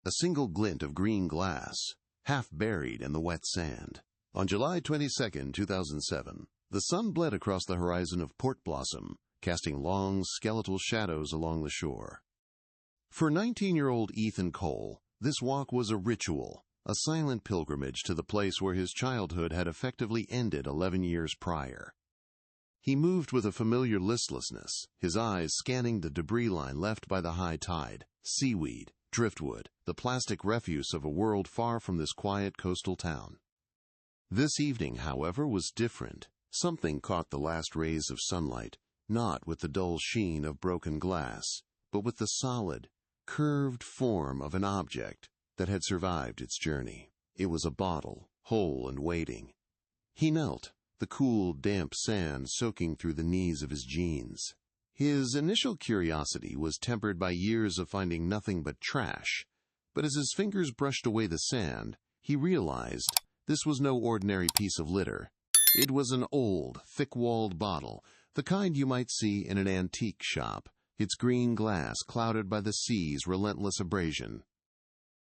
a single glint of green glass, half buried in the wet sand. On July 22, 2007, the sun bled across the horizon of Port Blossom, casting long, skeletal shadows along the shore. For 19-year-old Ethan Cole, this walk was a ritual, a silent pilgrimage to the place where his childhood had effectively ended 11 years prior. He moved with a familiar listlessness, his eyes scanning the debris line left by the high tide, seaweed, driftwood, the plastic refuse of a world far from this quiet coastal town. This evening, however, was different. Something caught the last rays of sunlight, not with the dull sheen of broken glass, but with the solid, curved form of an object that had survived its journey. It was a bottle, whole and waiting. He knelt, the cool, damp sand soaking through the knees of his jeans. His initial curiosity was tempered by years of finding nothing but trash, but as his fingers brushed away the sand, he realized this was no ordinary piece of litter. It was an old, thick-walled bottle, the kind you might see in an antique shop, its green glass clouded by the sea's relentless abrasion.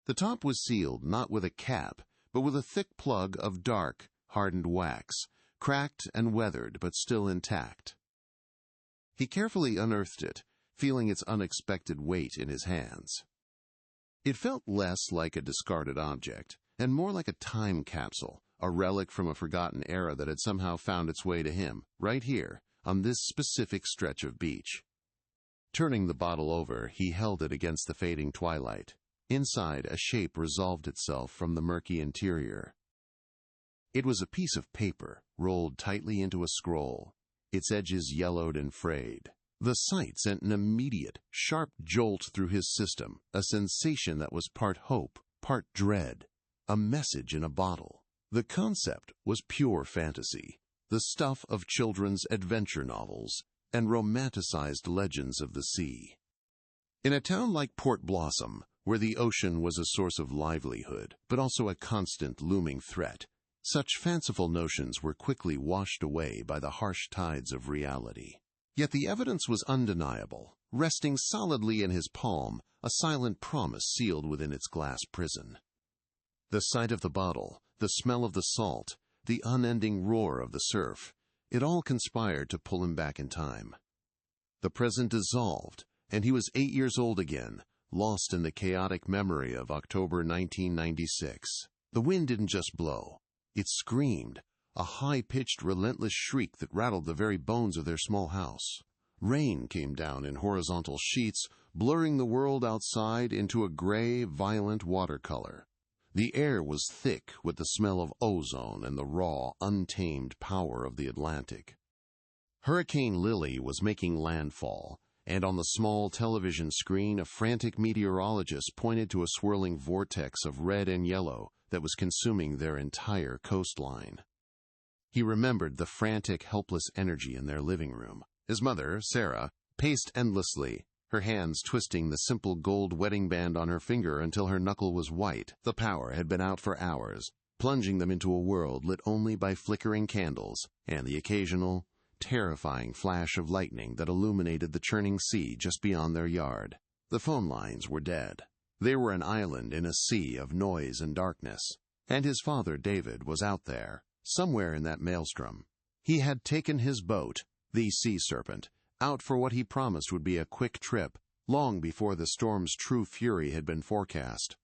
The top was sealed not with a cap, but with a thick plug of dark, hardened wax, cracked and weathered but still intact. He carefully unearthed it, feeling its unexpected weight in his hands. It felt less like a discarded object, and more like a time capsule, a relic from a forgotten era that had somehow found its way to him, right here, on this specific stretch of beach. Turning the bottle over, he held it against the fading twilight. Inside, a shape resolved itself from the murky interior. It was a piece of paper, rolled tightly into a scroll, its edges yellowed and frayed. The sight sent an immediate, sharp jolt through his system, a sensation that was part hope, part dread, a message in a bottle. The concept was pure fantasy, the stuff of children's adventure novels and romanticized legends of the sea. In a town like Port Blossom, where the ocean was a source of livelihood, but also a constant looming threat, such fanciful notions were quickly washed away by the harsh tides of reality. Yet the evidence was undeniable, resting solidly in his palm, a silent promise sealed within its glass prison. The sight of the bottle, the smell of the salt, the unending roar of the surf, it all conspired to pull him back in time. The present dissolved, and he was 8 years old again, lost in the chaotic memory of October 1996. The wind didn't just blow. It screamed, a high-pitched, relentless shriek that rattled the very bones of their small house. Rain came down in horizontal sheets, blurring the world outside into a gray, violent watercolor. The air was thick with the smell of ozone and the raw, untamed power of the Atlantic. Hurricane Lily was making landfall, and on the small television screen a frantic meteorologist pointed to a swirling vortex of red and yellow that was consuming their entire coastline. He remembered the frantic, helpless energy in their living room. His mother, Sarah, paced endlessly, her hands twisting the simple gold wedding band on her finger until her knuckle was white. The power had been out for hours, plunging them into a world lit only by flickering candles and the occasional, terrifying flash of lightning that illuminated the churning sea just beyond their yard. The phone lines were dead. They were an island in a sea of noise and darkness, and his father, David, was out there, somewhere in that maelstrom. He had taken his boat, the Sea Serpent, out for what he promised would be a quick trip, long before the storm's true fury had been forecast.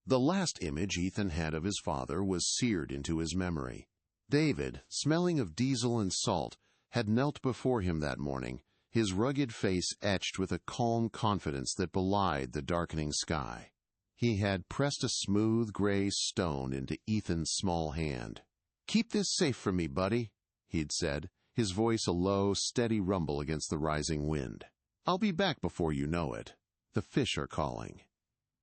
The last image Ethan had of his father was seared into his memory. David, smelling of diesel and salt, had knelt before him that morning, his rugged face etched with a calm confidence that belied the darkening sky. He had pressed a smooth gray stone into Ethan's small hand. "Keep this safe from me, buddy," he'd said, his voice a low, steady rumble against the rising wind. "I'll be back before you know it. The fish are calling."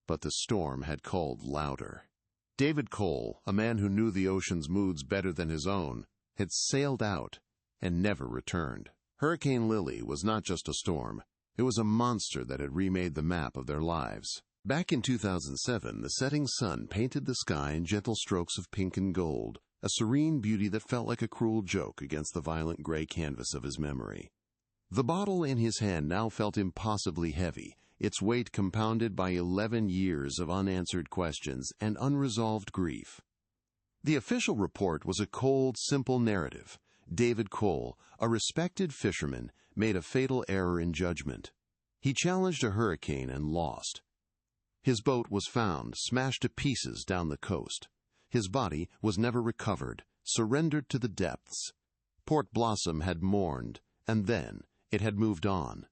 But the storm had called louder. David Cole, a man who knew the ocean's moods better than his own, had sailed out and never returned. Hurricane Lily was not just a storm. It was a monster that had remade the map of their lives. Back in 2007, the setting sun painted the sky in gentle strokes of pink and gold, a serene beauty that felt like a cruel joke against the violent gray canvas of his memory. The bottle in his hand now felt impossibly heavy, its weight compounded by 11 years of unanswered questions and unresolved grief. The official report was a cold, simple narrative. David Cole, a respected fisherman, made a fatal error in judgment. He challenged a hurricane and lost. His boat was found, smashed to pieces down the coast. His body was never recovered, surrendered to the depths. Port Blossom had mourned, and then it had moved on.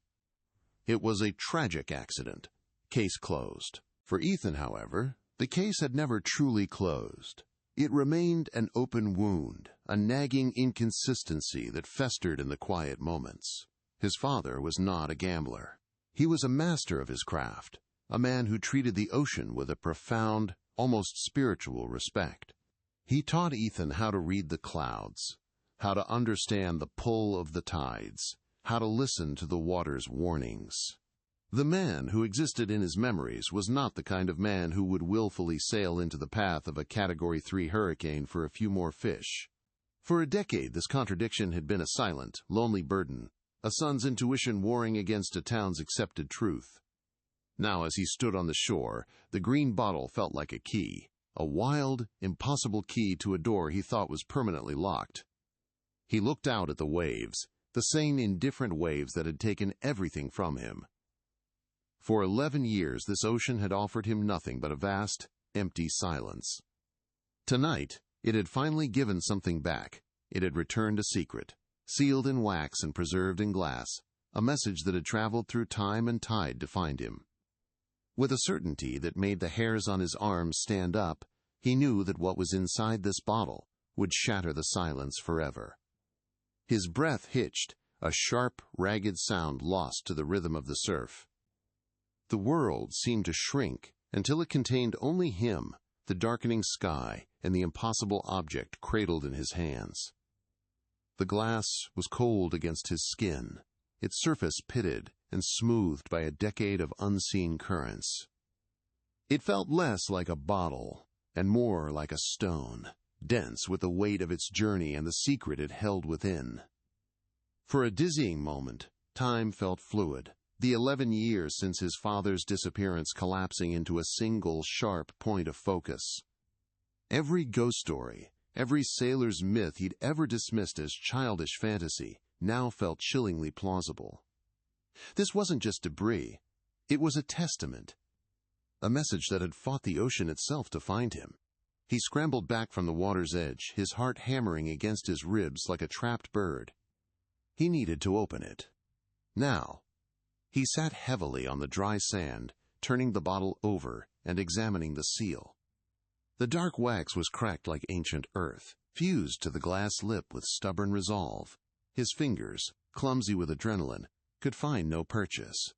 It was a tragic accident. Case closed. For Ethan, however, the case had never truly closed. It remained an open wound, a nagging inconsistency that festered in the quiet moments. His father was not a gambler. He was a master of his craft, a man who treated the ocean with a profound, almost spiritual respect. He taught Ethan how to read the clouds, how to understand the pull of the tides, how to listen to the water's warnings. The man who existed in his memories was not the kind of man who would willfully sail into the path of a Category 3 hurricane for a few more fish. For a decade, this contradiction had been a silent, lonely burden, a son's intuition warring against a town's accepted truth. Now, as he stood on the shore, the green bottle felt like a key, a wild, impossible key to a door he thought was permanently locked. He looked out at the waves, the same indifferent waves that had taken everything from him. For 11 years, this ocean had offered him nothing but a vast, empty silence. Tonight, it had finally given something back. It had returned a secret, sealed in wax and preserved in glass, a message that had traveled through time and tide to find him. With a certainty that made the hairs on his arms stand up, he knew that what was inside this bottle would shatter the silence forever. His breath hitched, a sharp, ragged sound lost to the rhythm of the surf. The world seemed to shrink until it contained only him, the darkening sky, and the impossible object cradled in his hands. The glass was cold against his skin, its surface pitted and smoothed by a decade of unseen currents. It felt less like a bottle and more like a stone, dense with the weight of its journey and the secret it held within. For a dizzying moment, time felt fluid, the 11 years since his father's disappearance collapsing into a single sharp point of focus. Every ghost story, every sailor's myth he'd ever dismissed as childish fantasy, now felt chillingly plausible. This wasn't just debris, it was a testament, a message that had fought the ocean itself to find him. He scrambled back from the water's edge, his heart hammering against his ribs like a trapped bird. He needed to open it. Now, he sat heavily on the dry sand, turning the bottle over and examining the seal. The dark wax was cracked like ancient earth, fused to the glass lip with stubborn resolve. His fingers, clumsy with adrenaline, could find no purchase.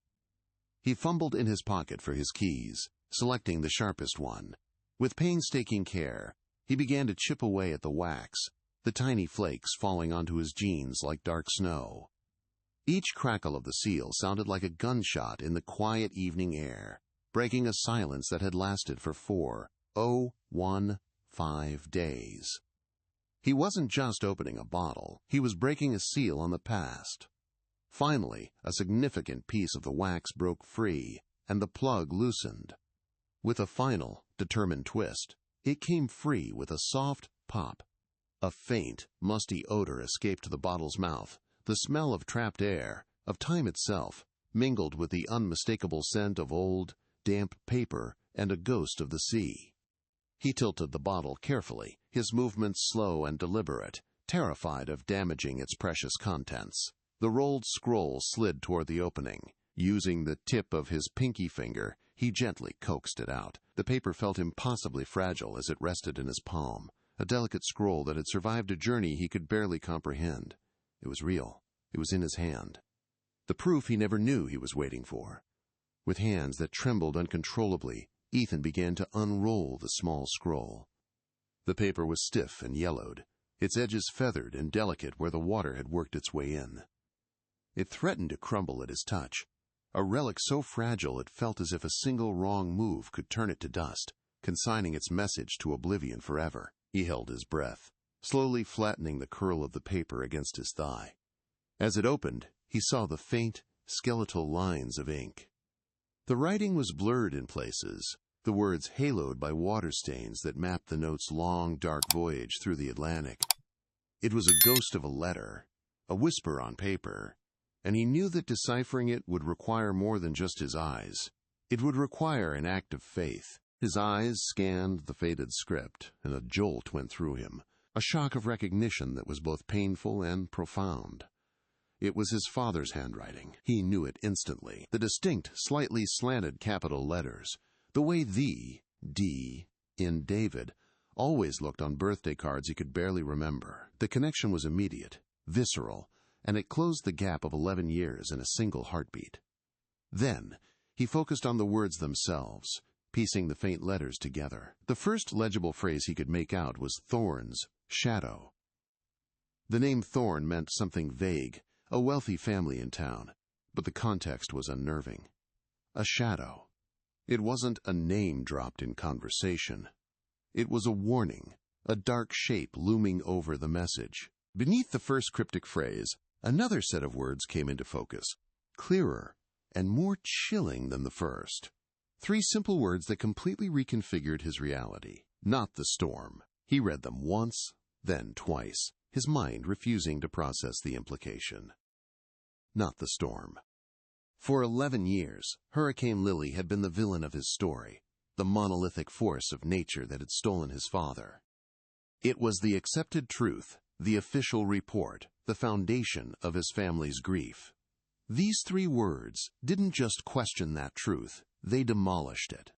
He fumbled in his pocket for his keys, selecting the sharpest one. With painstaking care, he began to chip away at the wax, the tiny flakes falling onto his jeans like dark snow. Each crackle of the seal sounded like a gunshot in the quiet evening air, breaking a silence that had lasted for 4,015 days. He wasn't just opening a bottle, he was breaking a seal on the past. Finally, a significant piece of the wax broke free, and the plug loosened. With a final, determined twist, it came free with a soft pop. A faint, musty odor escaped the bottle's mouth, the smell of trapped air, of time itself, mingled with the unmistakable scent of old, damp paper and a ghost of the sea. He tilted the bottle carefully, his movements slow and deliberate, terrified of damaging its precious contents. The rolled scroll slid toward the opening. Using the tip of his pinky finger, he gently coaxed it out. The paper felt impossibly fragile as it rested in his palm, a delicate scroll that had survived a journey he could barely comprehend. It was real. It was in his hand. The proof he never knew he was waiting for. With hands that trembled uncontrollably, Ethan began to unroll the small scroll. The paper was stiff and yellowed, its edges feathered and delicate where the water had worked its way in. It threatened to crumble at his touch, a relic so fragile it felt as if a single wrong move could turn it to dust, consigning its message to oblivion forever. He held his breath, slowly flattening the curl of the paper against his thigh. As it opened, he saw the faint, skeletal lines of ink. The writing was blurred in places, the words haloed by water stains that mapped the note's long, dark voyage through the Atlantic. It was a ghost of a letter, a whisper on paper, and he knew that deciphering it would require more than just his eyes. It would require an act of faith. His eyes scanned the faded script, and a jolt went through him, a shock of recognition that was both painful and profound. It was his father's handwriting. He knew it instantly. The distinct, slightly slanted capital letters, the way the D in David always looked on birthday cards he could barely remember. The connection was immediate, visceral, and it closed the gap of 11 years in a single heartbeat. Then, he focused on the words themselves, piecing the faint letters together. The first legible phrase he could make out was Thorne's shadow. The name Thorne meant something vague, a wealthy family in town, but the context was unnerving. A shadow. It wasn't a name dropped in conversation. It was a warning, a dark shape looming over the message. Beneath the first cryptic phrase, another set of words came into focus, clearer and more chilling than the first. 3 simple words that completely reconfigured his reality. Not the storm. He read them once, then twice, his mind refusing to process the implication. Not the storm. For 11 years, Hurricane Lily had been the villain of his story, the monolithic force of nature that had stolen his father. It was the accepted truth, the official report, the foundation of his family's grief. These 3 words didn't just question that truth, they demolished it.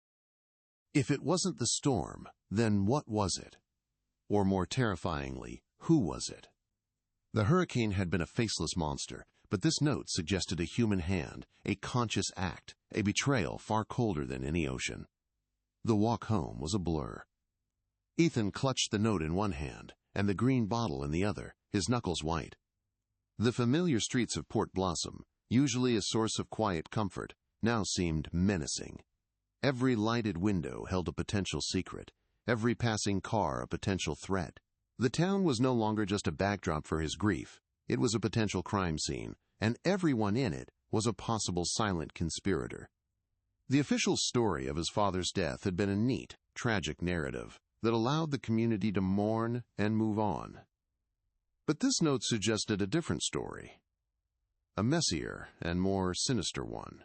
If it wasn't the storm, then what was it? Or more terrifyingly, who was it? The hurricane had been a faceless monster, but this note suggested a human hand, a conscious act, a betrayal far colder than any ocean. The walk home was a blur. Ethan clutched the note in one hand and the green bottle in the other, his knuckles white. The familiar streets of Port Blossom, usually a source of quiet comfort, now seemed menacing. Every lighted window held a potential secret, every passing car a potential threat. The town was no longer just a backdrop for his grief. It was a potential crime scene, and everyone in it was a possible silent conspirator. The official story of his father's death had been a neat, tragic narrative that allowed the community to mourn and move on. But this note suggested a different story, a messier and more sinister one.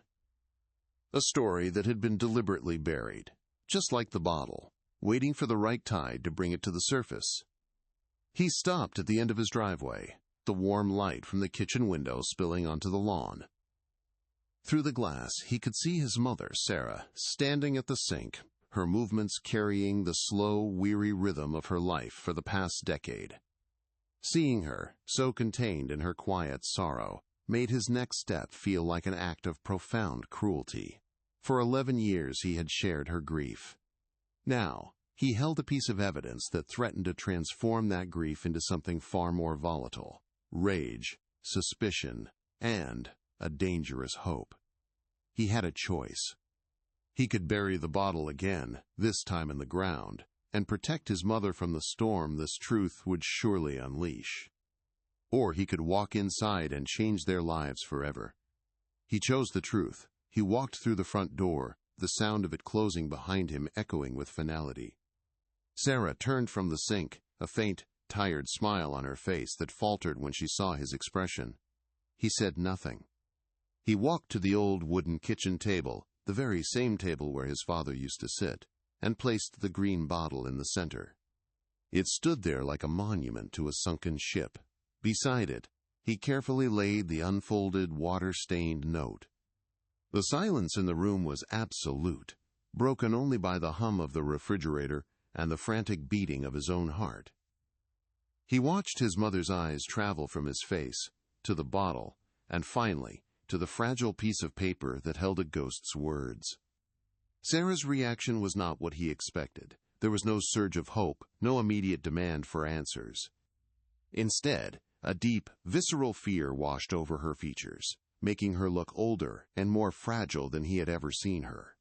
A story that had been deliberately buried, just like the bottle, waiting for the right tide to bring it to the surface. He stopped at the end of his driveway, the warm light from the kitchen window spilling onto the lawn. Through the glass, he could see his mother, Sarah, standing at the sink, her movements carrying the slow, weary rhythm of her life for the past decade. Seeing her, so contained in her quiet sorrow, made his next step feel like an act of profound cruelty. For 11 years he had shared her grief. Now, he held a piece of evidence that threatened to transform that grief into something far more volatile: rage, suspicion, and a dangerous hope. He had a choice. He could bury the bottle again, this time in the ground, and protect his mother from the storm this truth would surely unleash. Or he could walk inside and change their lives forever. He chose the truth. He walked through the front door, the sound of it closing behind him echoing with finality. Sarah turned from the sink, a faint, tired smile on her face that faltered when she saw his expression. He said nothing. He walked to the old wooden kitchen table, the very same table where his father used to sit, and placed the green bottle in the center. It stood there like a monument to a sunken ship. Beside it, he carefully laid the unfolded, water-stained note. The silence in the room was absolute, broken only by the hum of the refrigerator and the frantic beating of his own heart. He watched his mother's eyes travel from his face to the bottle, and finally to the fragile piece of paper that held a ghost's words. Sarah's reaction was not what he expected. There was no surge of hope, no immediate demand for answers. Instead, a deep, visceral fear washed over her features, making her look older and more fragile than he had ever seen her.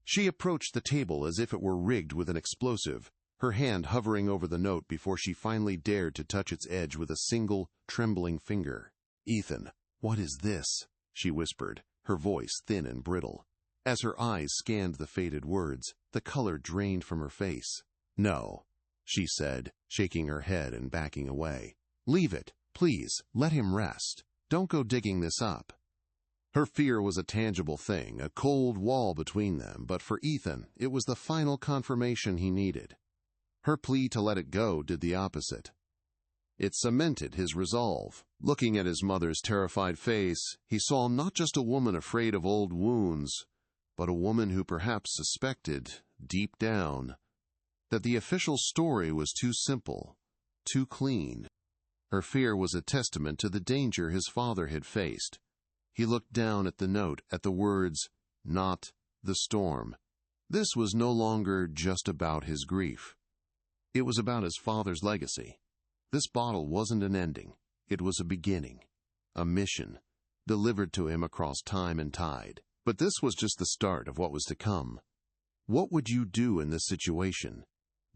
She approached the table as if it were rigged with an explosive, her hand hovering over the note before she finally dared to touch its edge with a single, trembling finger. "Ethan, what is this?" she whispered, her voice thin and brittle. As her eyes scanned the faded words, the color drained from her face. "No," she said, shaking her head and backing away. "Leave it, please. Let him rest. Don't go digging this up." Her fear was a tangible thing, a cold wall between them, but for Ethan, it was the final confirmation he needed. Her plea to let it go did the opposite. It cemented his resolve. Looking at his mother's terrified face, he saw not just a woman afraid of old wounds, but a woman who perhaps suspected, deep down, that the official story was too simple, too clean. Her fear was a testament to the danger his father had faced. He looked down at the note, at the words, "Not the storm." This was no longer just about his grief. It was about his father's legacy. This bottle wasn't an ending. It was a beginning, a mission, delivered to him across time and tide. But this was just the start of what was to come. What would you do in this situation?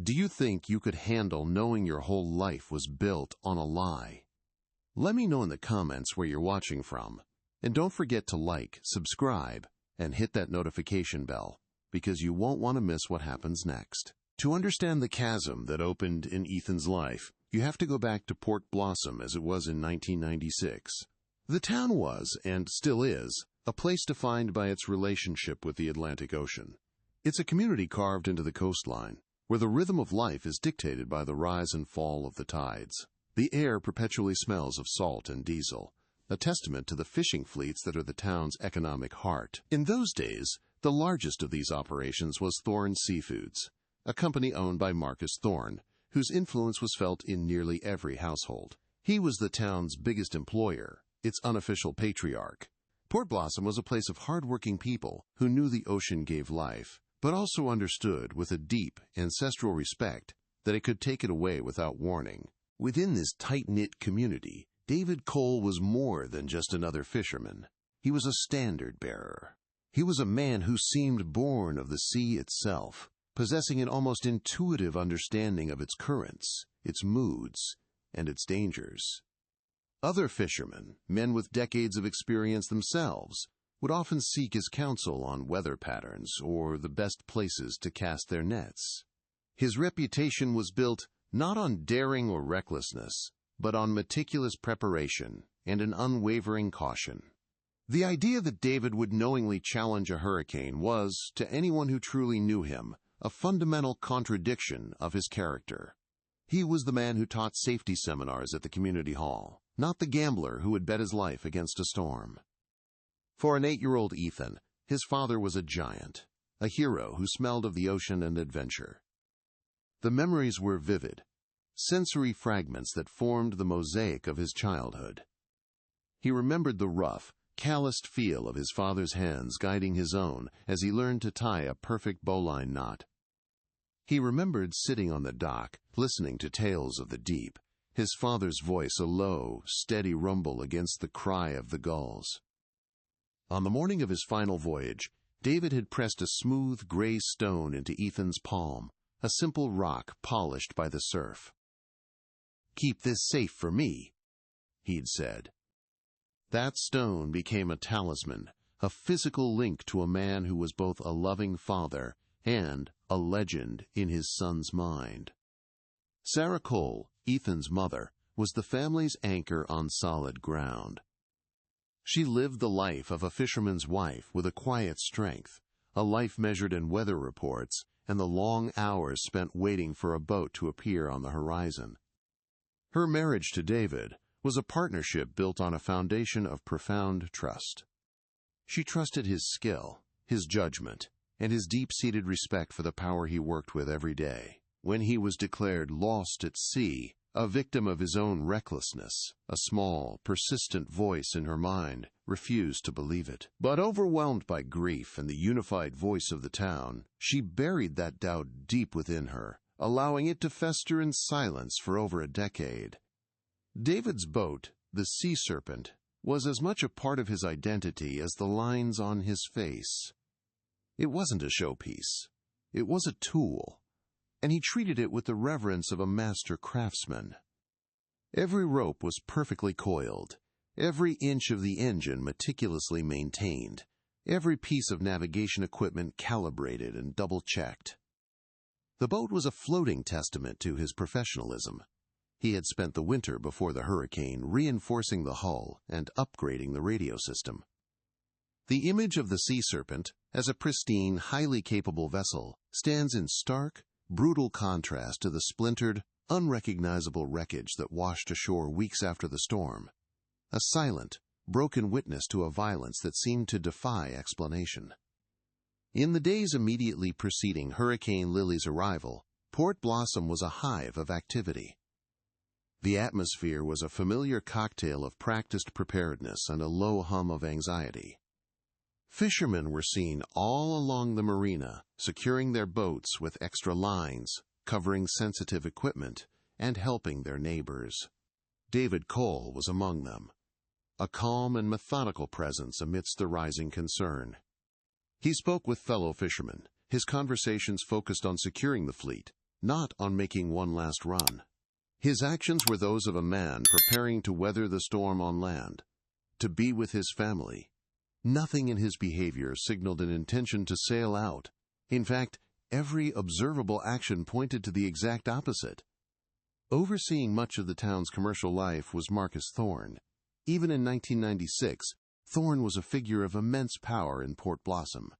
Do you think you could handle knowing your whole life was built on a lie? Let me know in the comments where you're watching from. And don't forget to like, subscribe, and hit that notification bell, because you won't want to miss what happens next. To understand the chasm that opened in Ethan's life, you have to go back to Port Blossom as it was in 1996. The town was, and still is, a place defined by its relationship with the Atlantic Ocean. It's a community carved into the coastline, where the rhythm of life is dictated by the rise and fall of the tides. The air perpetually smells of salt and diesel, a testament to the fishing fleets that are the town's economic heart. In those days, the largest of these operations was Thorne Seafoods, a company owned by Marcus Thorne, whose influence was felt in nearly every household. He was the town's biggest employer, its unofficial patriarch. Port Blossom was a place of hard-working people who knew the ocean gave life, but also understood with a deep, ancestral respect that it could take it away without warning. Within this tight-knit community, David Cole was more than just another fisherman. He was a standard-bearer. He was a man who seemed born of the sea itself, possessing an almost intuitive understanding of its currents, its moods, and its dangers. Other fishermen, men with decades of experience themselves, would often seek his counsel on weather patterns or the best places to cast their nets. His reputation was built not on daring or recklessness, but on meticulous preparation and an unwavering caution. The idea that David would knowingly challenge a hurricane was, to anyone who truly knew him, a fundamental contradiction of his character. He was the man who taught safety seminars at the community hall, not the gambler who would bet his life against a storm. For an 8-year-old Ethan, his father was a giant, a hero who smelled of the ocean and adventure. The memories were vivid, sensory fragments that formed the mosaic of his childhood. He remembered the rough, calloused feel of his father's hands guiding his own as he learned to tie a perfect bowline knot. He remembered sitting on the dock, listening to tales of the deep, his father's voice a low, steady rumble against the cry of the gulls. On the morning of his final voyage, David had pressed a smooth gray stone into Ethan's palm, a simple rock polished by the surf. "Keep this safe for me," he'd said. That stone became a talisman, a physical link to a man who was both a loving father and a legend in his son's mind. Sarah Cole, Ethan's mother, was the family's anchor on solid ground. She lived the life of a fisherman's wife with a quiet strength, a life measured in weather reports and the long hours spent waiting for a boat to appear on the horizon. Her marriage to David was a partnership built on a foundation of profound trust. She trusted his skill, his judgment, and his deep-seated respect for the power he worked with every day. When he was declared lost at sea, a victim of his own recklessness, a small, persistent voice in her mind refused to believe it. But overwhelmed by grief and the unified voice of the town, she buried that doubt deep within her, allowing it to fester in silence for over a decade. David's boat, the Sea Serpent, was as much a part of his identity as the lines on his face. It wasn't a showpiece. It was a tool, and he treated it with the reverence of a master craftsman. Every rope was perfectly coiled, every inch of the engine meticulously maintained, every piece of navigation equipment calibrated and double-checked. The boat was a floating testament to his professionalism. He had spent the winter before the hurricane reinforcing the hull and upgrading the radio system. The image of the Sea Serpent, as a pristine, highly capable vessel, stands in stark, brutal contrast to the splintered, unrecognizable wreckage that washed ashore weeks after the storm, a silent, broken witness to a violence that seemed to defy explanation. In the days immediately preceding Hurricane Lily's arrival, Port Blossom was a hive of activity. The atmosphere was a familiar cocktail of practiced preparedness and a low hum of anxiety. Fishermen were seen all along the marina, securing their boats with extra lines, covering sensitive equipment, and helping their neighbors. David Cole was among them, a calm and methodical presence amidst the rising concern. He spoke with fellow fishermen, his conversations focused on securing the fleet, not on making one last run. His actions were those of a man preparing to weather the storm on land, to be with his family. Nothing in his behavior signaled an intention to sail out. In fact, every observable action pointed to the exact opposite. Overseeing much of the town's commercial life was Marcus Thorne. Even in 1996, Thorne was a figure of immense power in Port Blossom.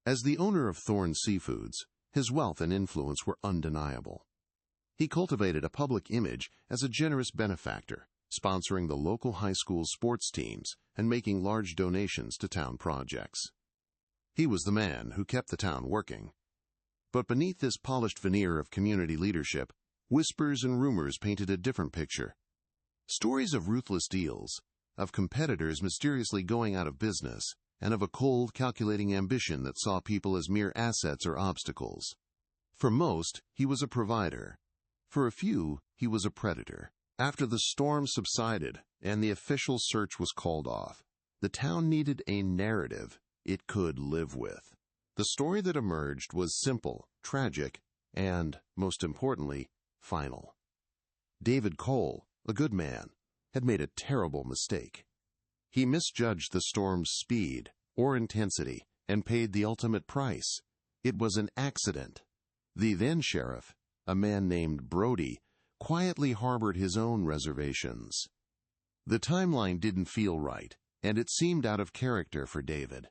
As the owner of Thorne Seafoods, his wealth and influence were undeniable. He cultivated a public image as a generous benefactor, sponsoring the local high school sports teams and making large donations to town projects. He was the man who kept the town working. But beneath this polished veneer of community leadership, whispers and rumors painted a different picture. Stories of ruthless deals, of competitors mysteriously going out of business, and of a cold, calculating ambition that saw people as mere assets or obstacles. For most, he was a provider. For a few, he was a predator. After the storm subsided and the official search was called off, the town needed a narrative it could live with. The story that emerged was simple, tragic, and, most importantly, final. David Cole, a good man, had made a terrible mistake. He misjudged the storm's speed or intensity and paid the ultimate price. It was an accident. The then sheriff, a man named Brody, quietly harbored his own reservations. The timeline didn't feel right, and it seemed out of character for David.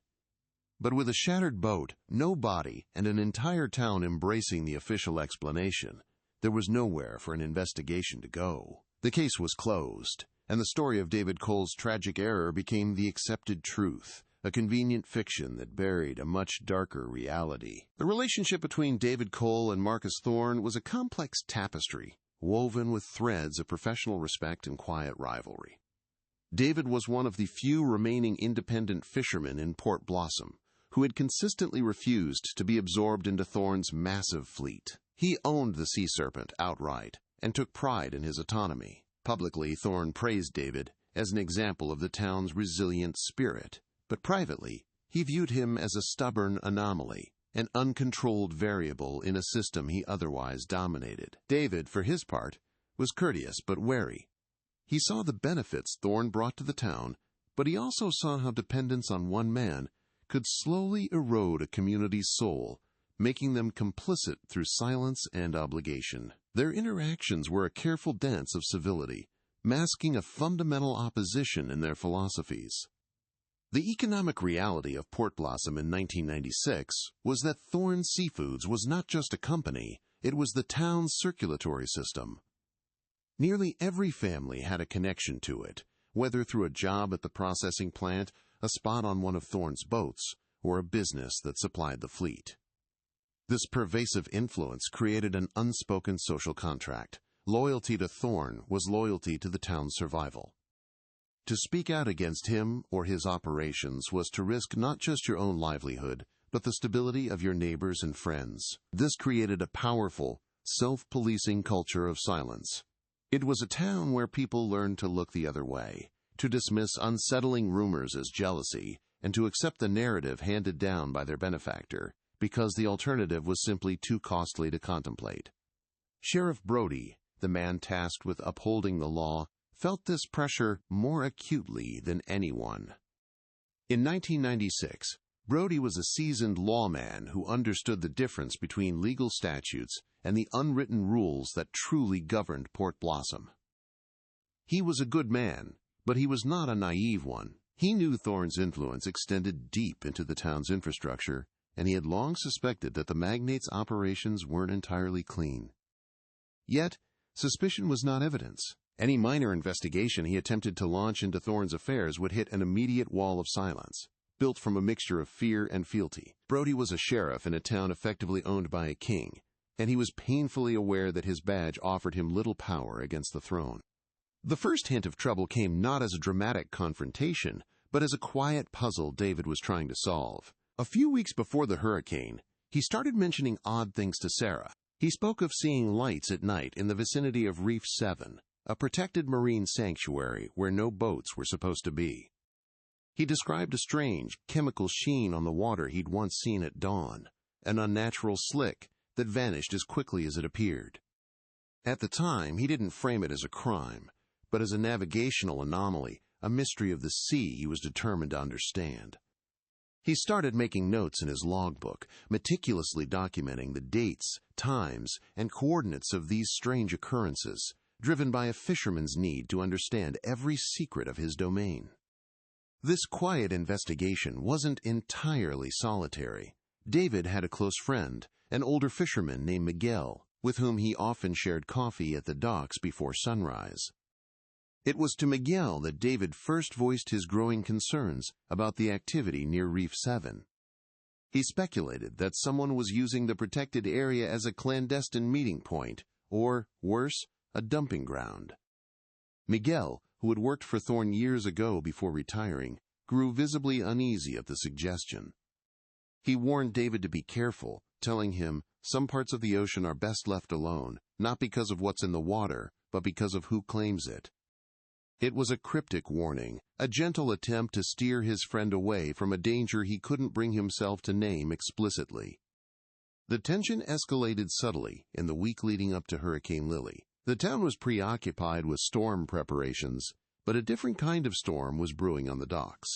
But with a shattered boat, no body, and an entire town embracing the official explanation, there was nowhere for an investigation to go. The case was closed, and the story of David Cole's tragic error became the accepted truth, a convenient fiction that buried a much darker reality. The relationship between David Cole and Marcus Thorne was a complex tapestry, woven with threads of professional respect and quiet rivalry. David was one of the few remaining independent fishermen in Port Blossom who had consistently refused to be absorbed into Thorne's massive fleet. He owned the Sea Serpent outright and took pride in his autonomy. Publicly, Thorne praised David as an example of the town's resilient spirit, but privately, he viewed him as a stubborn anomaly, an uncontrolled variable in a system he otherwise dominated. David, for his part, was courteous but wary. He saw the benefits Thorne brought to the town, but he also saw how dependence on one man could slowly erode a community's soul, making them complicit through silence and obligation. Their interactions were a careful dance of civility, masking a fundamental opposition in their philosophies. The economic reality of Port Blossom in 1996 was that Thorne Seafoods was not just a company, it was the town's circulatory system. Nearly every family had a connection to it, whether through a job at the processing plant, a spot on one of Thorne's boats, or a business that supplied the fleet. This pervasive influence created an unspoken social contract. Loyalty to Thorne was loyalty to the town's survival. To speak out against him or his operations was to risk not just your own livelihood, but the stability of your neighbors and friends. This created a powerful, self-policing culture of silence. It was a town where people learned to look the other way, to dismiss unsettling rumors as jealousy, and to accept the narrative handed down by their benefactor, because the alternative was simply too costly to contemplate. Sheriff Brody, the man tasked with upholding the law, felt this pressure more acutely than anyone. In 1996, Brody was a seasoned lawman who understood the difference between legal statutes and the unwritten rules that truly governed Port Blossom. He was a good man, but he was not a naive one. He knew Thorne's influence extended deep into the town's infrastructure, and he had long suspected that the magnate's operations weren't entirely clean. Yet, suspicion was not evidence. Any minor investigation he attempted to launch into Thorne's affairs would hit an immediate wall of silence, built from a mixture of fear and fealty. Brody was a sheriff in a town effectively owned by a king, and he was painfully aware that his badge offered him little power against the throne. The first hint of trouble came not as a dramatic confrontation, but as a quiet puzzle David was trying to solve. A few weeks before the hurricane, he started mentioning odd things to Sarah. He spoke of seeing lights at night in the vicinity of Reef 7, a protected marine sanctuary where no boats were supposed to be. He described a strange, chemical sheen on the water he'd once seen at dawn, an unnatural slick that vanished as quickly as it appeared. At the time, he didn't frame it as a crime, but as a navigational anomaly, a mystery of the sea he was determined to understand. He started making notes in his logbook, meticulously documenting the dates, times, and coordinates of these strange occurrences, driven by a fisherman's need to understand every secret of his domain. This quiet investigation wasn't entirely solitary. David had a close friend, an older fisherman named Miguel, with whom he often shared coffee at the docks before sunrise. It was to Miguel that David first voiced his growing concerns about the activity near Reef 7. He speculated that someone was using the protected area as a clandestine meeting point, or, worse, a dumping ground. Miguel, who had worked for Thorne years ago before retiring, grew visibly uneasy at the suggestion. He warned David to be careful, telling him some parts of the ocean are best left alone, not because of what's in the water, but because of who claims it. It was a cryptic warning, a gentle attempt to steer his friend away from a danger he couldn't bring himself to name explicitly. The tension escalated subtly in the week leading up to Hurricane Lily. The town was preoccupied with storm preparations, but a different kind of storm was brewing on the docks.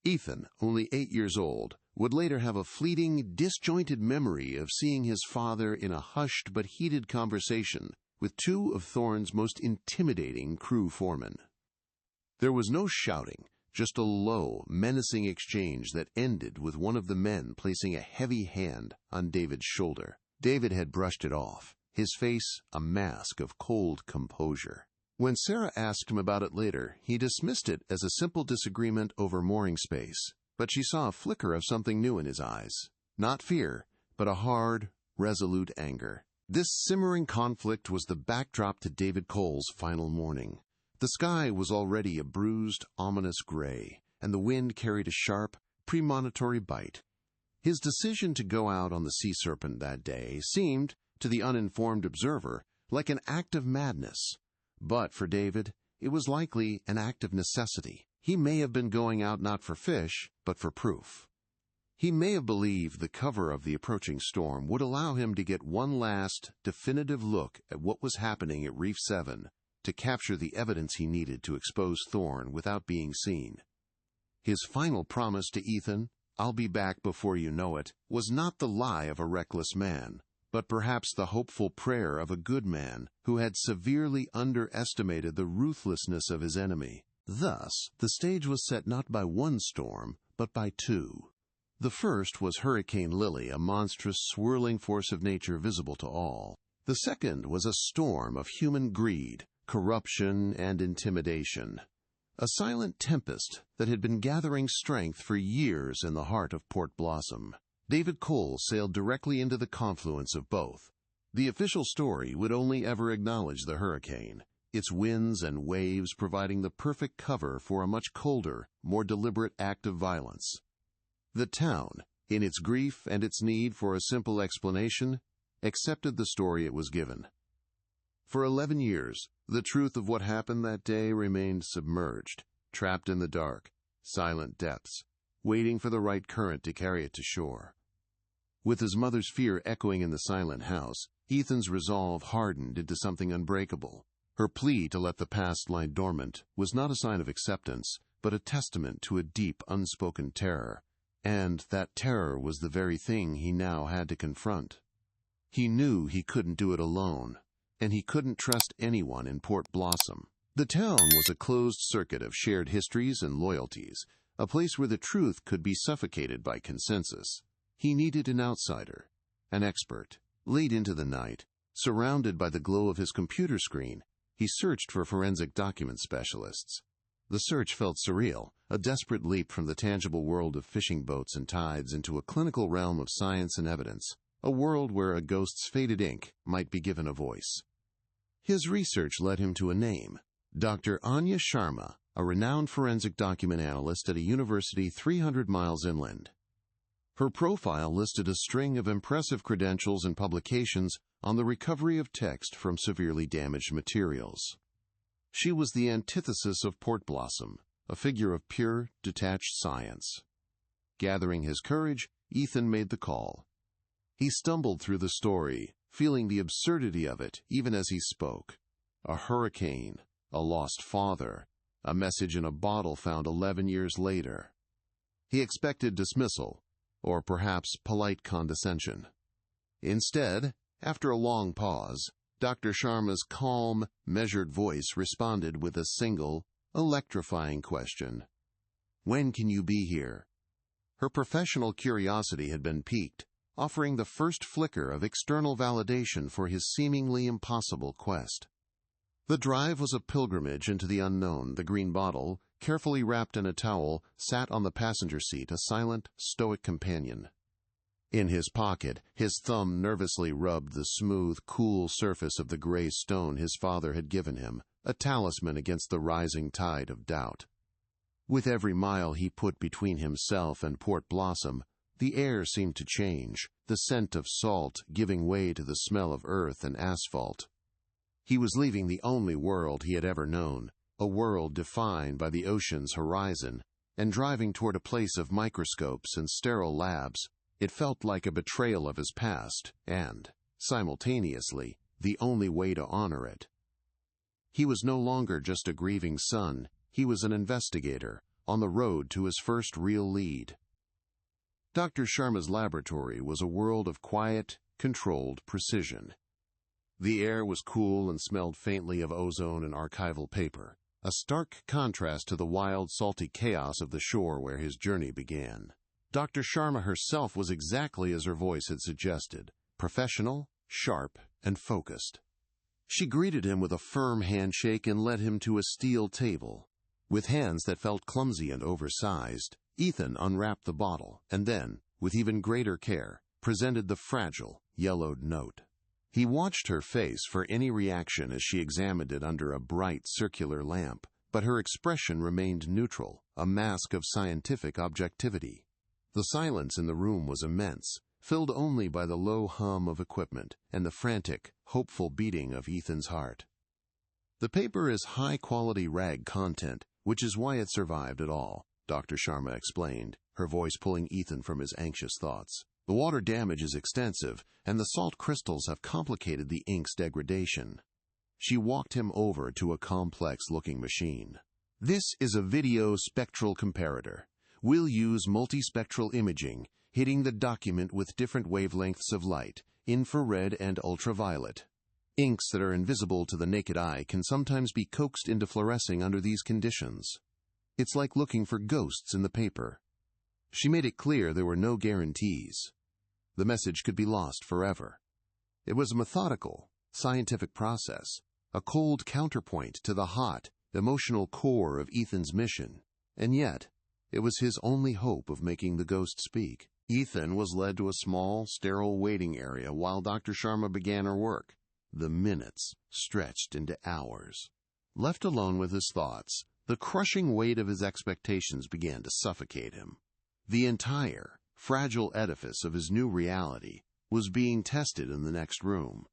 Ethan, only 8 years old, would later have a fleeting, disjointed memory of seeing his father in a hushed but heated conversation with two of Thorne's most intimidating crew foremen. There was no shouting, just a low, menacing exchange that ended with one of the men placing a heavy hand on David's shoulder. David had brushed it off, his face a mask of cold composure. When Sarah asked him about it later, he dismissed it as a simple disagreement over mooring space, but she saw a flicker of something new in his eyes. Not fear, but a hard, resolute anger. This simmering conflict was the backdrop to David Cole's final morning. The sky was already a bruised, ominous gray, and the wind carried a sharp, premonitory bite. His decision to go out on the Sea Serpent that day seemed, to the uninformed observer, like an act of madness. But for David, it was likely an act of necessity. He may have been going out not for fish, but for proof. He may have believed the cover of the approaching storm would allow him to get one last, definitive look at what was happening at Reef 7 to capture the evidence he needed to expose Thorne without being seen. His final promise to Ethan, "I'll be back before you know it," was not the lie of a reckless man, but perhaps the hopeful prayer of a good man who had severely underestimated the ruthlessness of his enemy. Thus, the stage was set not by one storm, but by two. The first was Hurricane Lily, a monstrous, swirling force of nature visible to all. The second was a storm of human greed, corruption, and intimidation. A silent tempest that had been gathering strength for years in the heart of Port Blossom. David Cole sailed directly into the confluence of both. The official story would only ever acknowledge the hurricane, its winds and waves providing the perfect cover for a much colder, more deliberate act of violence. The town, in its grief and its need for a simple explanation, accepted the story it was given. For 11 years, the truth of what happened that day remained submerged, trapped in the dark, silent depths, waiting for the right current to carry it to shore. With his mother's fear echoing in the silent house, Ethan's resolve hardened into something unbreakable. Her plea to let the past lie dormant was not a sign of acceptance, but a testament to a deep, unspoken terror, and that terror was the very thing he now had to confront. He knew he couldn't do it alone, and he couldn't trust anyone in Port Blossom. The town was a closed circuit of shared histories and loyalties, a place where the truth could be suffocated by consensus. He needed an outsider, an expert. Late into the night, surrounded by the glow of his computer screen, he searched for forensic document specialists. The search felt surreal, a desperate leap from the tangible world of fishing boats and tides into a clinical realm of science and evidence, a world where a ghost's faded ink might be given a voice. His research led him to a name, Dr. Anya Sharma, a renowned forensic document analyst at a university 300 miles inland. Her profile listed a string of impressive credentials and publications on the recovery of text from severely damaged materials. She was the antithesis of Port Blossom, a figure of pure, detached science. Gathering his courage, Ethan made the call. He stumbled through the story, feeling the absurdity of it even as he spoke. A hurricane, a lost father, a message in a bottle found 11 years later. He expected dismissal, or perhaps polite condescension. Instead, after a long pause, Dr. Sharma's calm, measured voice responded with a single, electrifying question. "When can you be here?" Her professional curiosity had been piqued, offering the first flicker of external validation for his seemingly impossible quest. The drive was a pilgrimage into the unknown. The green bottle, carefully wrapped in a towel, sat on the passenger seat, a silent, stoic companion. In his pocket, his thumb nervously rubbed the smooth, cool surface of the gray stone his father had given him, a talisman against the rising tide of doubt. With every mile he put between himself and Port Blossom, the air seemed to change, the scent of salt giving way to the smell of earth and asphalt. He was leaving the only world he had ever known, a world defined by the ocean's horizon, and driving toward a place of microscopes and sterile labs. It felt like a betrayal of his past, and, simultaneously, the only way to honor it. He was no longer just a grieving son, he was an investigator, on the road to his first real lead. Dr. Sharma's laboratory was a world of quiet, controlled precision. The air was cool and smelled faintly of ozone and archival paper, a stark contrast to the wild, salty chaos of the shore where his journey began. Dr. Sharma herself was exactly as her voice had suggested, professional, sharp, and focused. She greeted him with a firm handshake and led him to a steel table. With hands that felt clumsy and oversized, Ethan unwrapped the bottle and then, with even greater care, presented the fragile, yellowed note. He watched her face for any reaction as she examined it under a bright, circular lamp, but her expression remained neutral, a mask of scientific objectivity. The silence in the room was immense, filled only by the low hum of equipment and the frantic, hopeful beating of Ethan's heart. The paper is high-quality rag content, which is why it survived at all, Dr. Sharma explained, her voice pulling Ethan from his anxious thoughts. The water damage is extensive, and the salt crystals have complicated the ink's degradation. She walked him over to a complex-looking machine. This is a video spectral comparator. We'll use multispectral imaging, hitting the document with different wavelengths of light, infrared and ultraviolet. Inks that are invisible to the naked eye can sometimes be coaxed into fluorescing under these conditions. It's like looking for ghosts in the paper. She made it clear there were no guarantees. The message could be lost forever. It was a methodical, scientific process, a cold counterpoint to the hot, emotional core of Ethan's mission, and yet, it was his only hope of making the ghost speak. Ethan was led to a small, sterile waiting area while Dr. Sharma began her work. The minutes stretched into hours. Left alone with his thoughts, the crushing weight of his expectations began to suffocate him. The entire, fragile edifice of his new reality was being tested in the next room.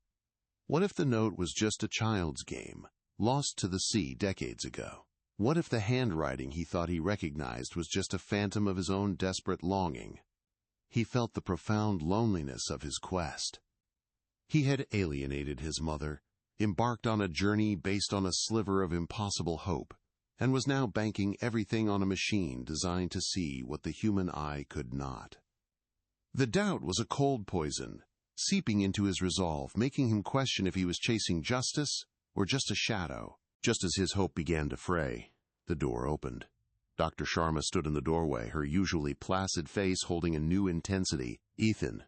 What if the note was just a child's game, lost to the sea decades ago? What if the handwriting he thought he recognized was just a phantom of his own desperate longing? He felt the profound loneliness of his quest. He had alienated his mother, embarked on a journey based on a sliver of impossible hope, and was now banking everything on a machine designed to see what the human eye could not. The doubt was a cold poison, seeping into his resolve, making him question if he was chasing justice or just a shadow. Just as his hope began to fray, the door opened. Dr. Sharma stood in the doorway, her usually placid face holding a new intensity. "Ethan,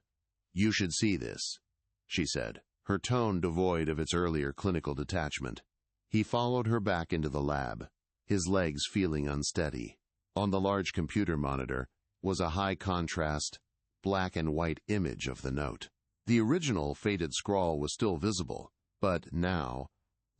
you should see this," she said, her tone devoid of its earlier clinical detachment. He followed her back into the lab, his legs feeling unsteady. On the large computer monitor was a high-contrast, black and white image of the note. The original faded scrawl was still visible, but now,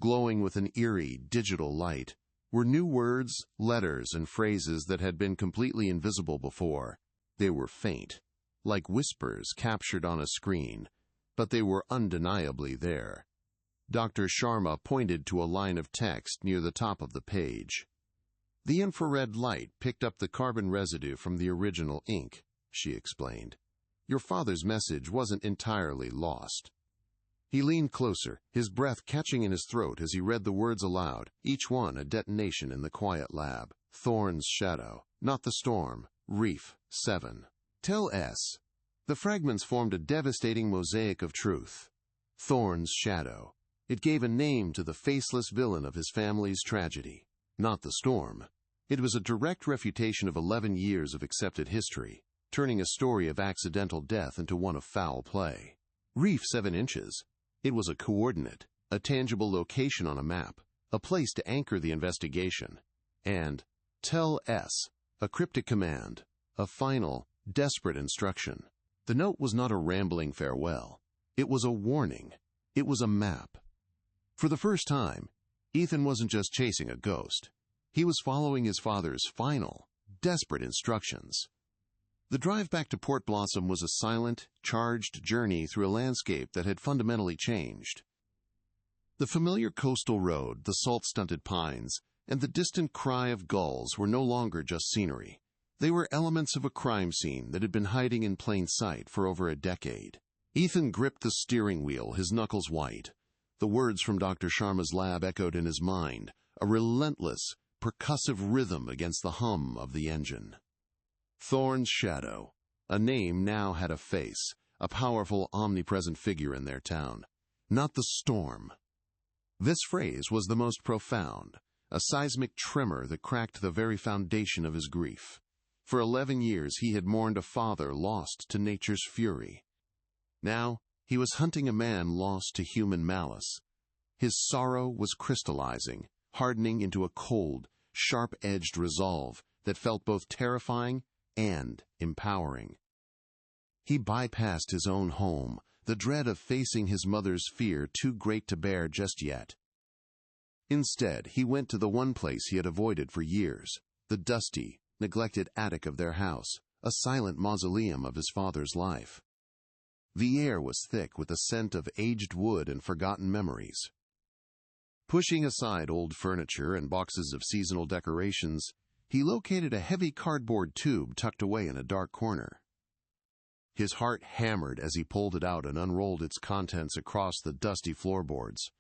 glowing with an eerie digital light, were new words, letters, and phrases that had been completely invisible before. They were faint, like whispers captured on a screen, but they were undeniably there. Dr. Sharma pointed to a line of text near the top of the page. "The infrared light picked up the carbon residue from the original ink," she explained. "Your father's message wasn't entirely lost." He leaned closer, his breath catching in his throat as he read the words aloud, each one a detonation in the quiet lab. "Thorn's shadow, not the storm. Reef 7. Tell S." The fragments formed a devastating mosaic of truth. Thorn's shadow. It gave a name to the faceless villain of his family's tragedy. Not the storm. It was a direct refutation of 11 years of accepted history, turning a story of accidental death into one of foul play. Reef 7 inches. It was a coordinate, a tangible location on a map, a place to anchor the investigation. And Tell S, a cryptic command, a final, desperate instruction. The note was not a rambling farewell. It was a warning. It was a map. For the first time, Ethan wasn't just chasing a ghost. He was following his father's final, desperate instructions. The drive back to Port Blossom was a silent, charged journey through a landscape that had fundamentally changed. The familiar coastal road, the salt-stunted pines, and the distant cry of gulls were no longer just scenery. They were elements of a crime scene that had been hiding in plain sight for over a decade. Ethan gripped the steering wheel, his knuckles white. The words from Dr. Sharma's lab echoed in his mind, a relentless, percussive rhythm against the hum of the engine. Thorn's shadow. A name now had a face, a powerful, omnipresent figure in their town. Not the storm. This phrase was the most profound, a seismic tremor that cracked the very foundation of his grief. For 11 years he had mourned a father lost to nature's fury. Now he was hunting a man lost to human malice. His sorrow was crystallizing, hardening into a cold, sharp-edged resolve that felt both terrifying and empowering. He bypassed his own home, the dread of facing his mother's fear too great to bear just yet. Instead, he went to the one place he had avoided for years, the dusty, neglected attic of their house, a silent mausoleum of his father's life. The air was thick with the scent of aged wood and forgotten memories. Pushing aside old furniture and boxes of seasonal decorations, he located a heavy cardboard tube tucked away in a dark corner. His heart hammered as he pulled it out and unrolled its contents across the dusty floorboards.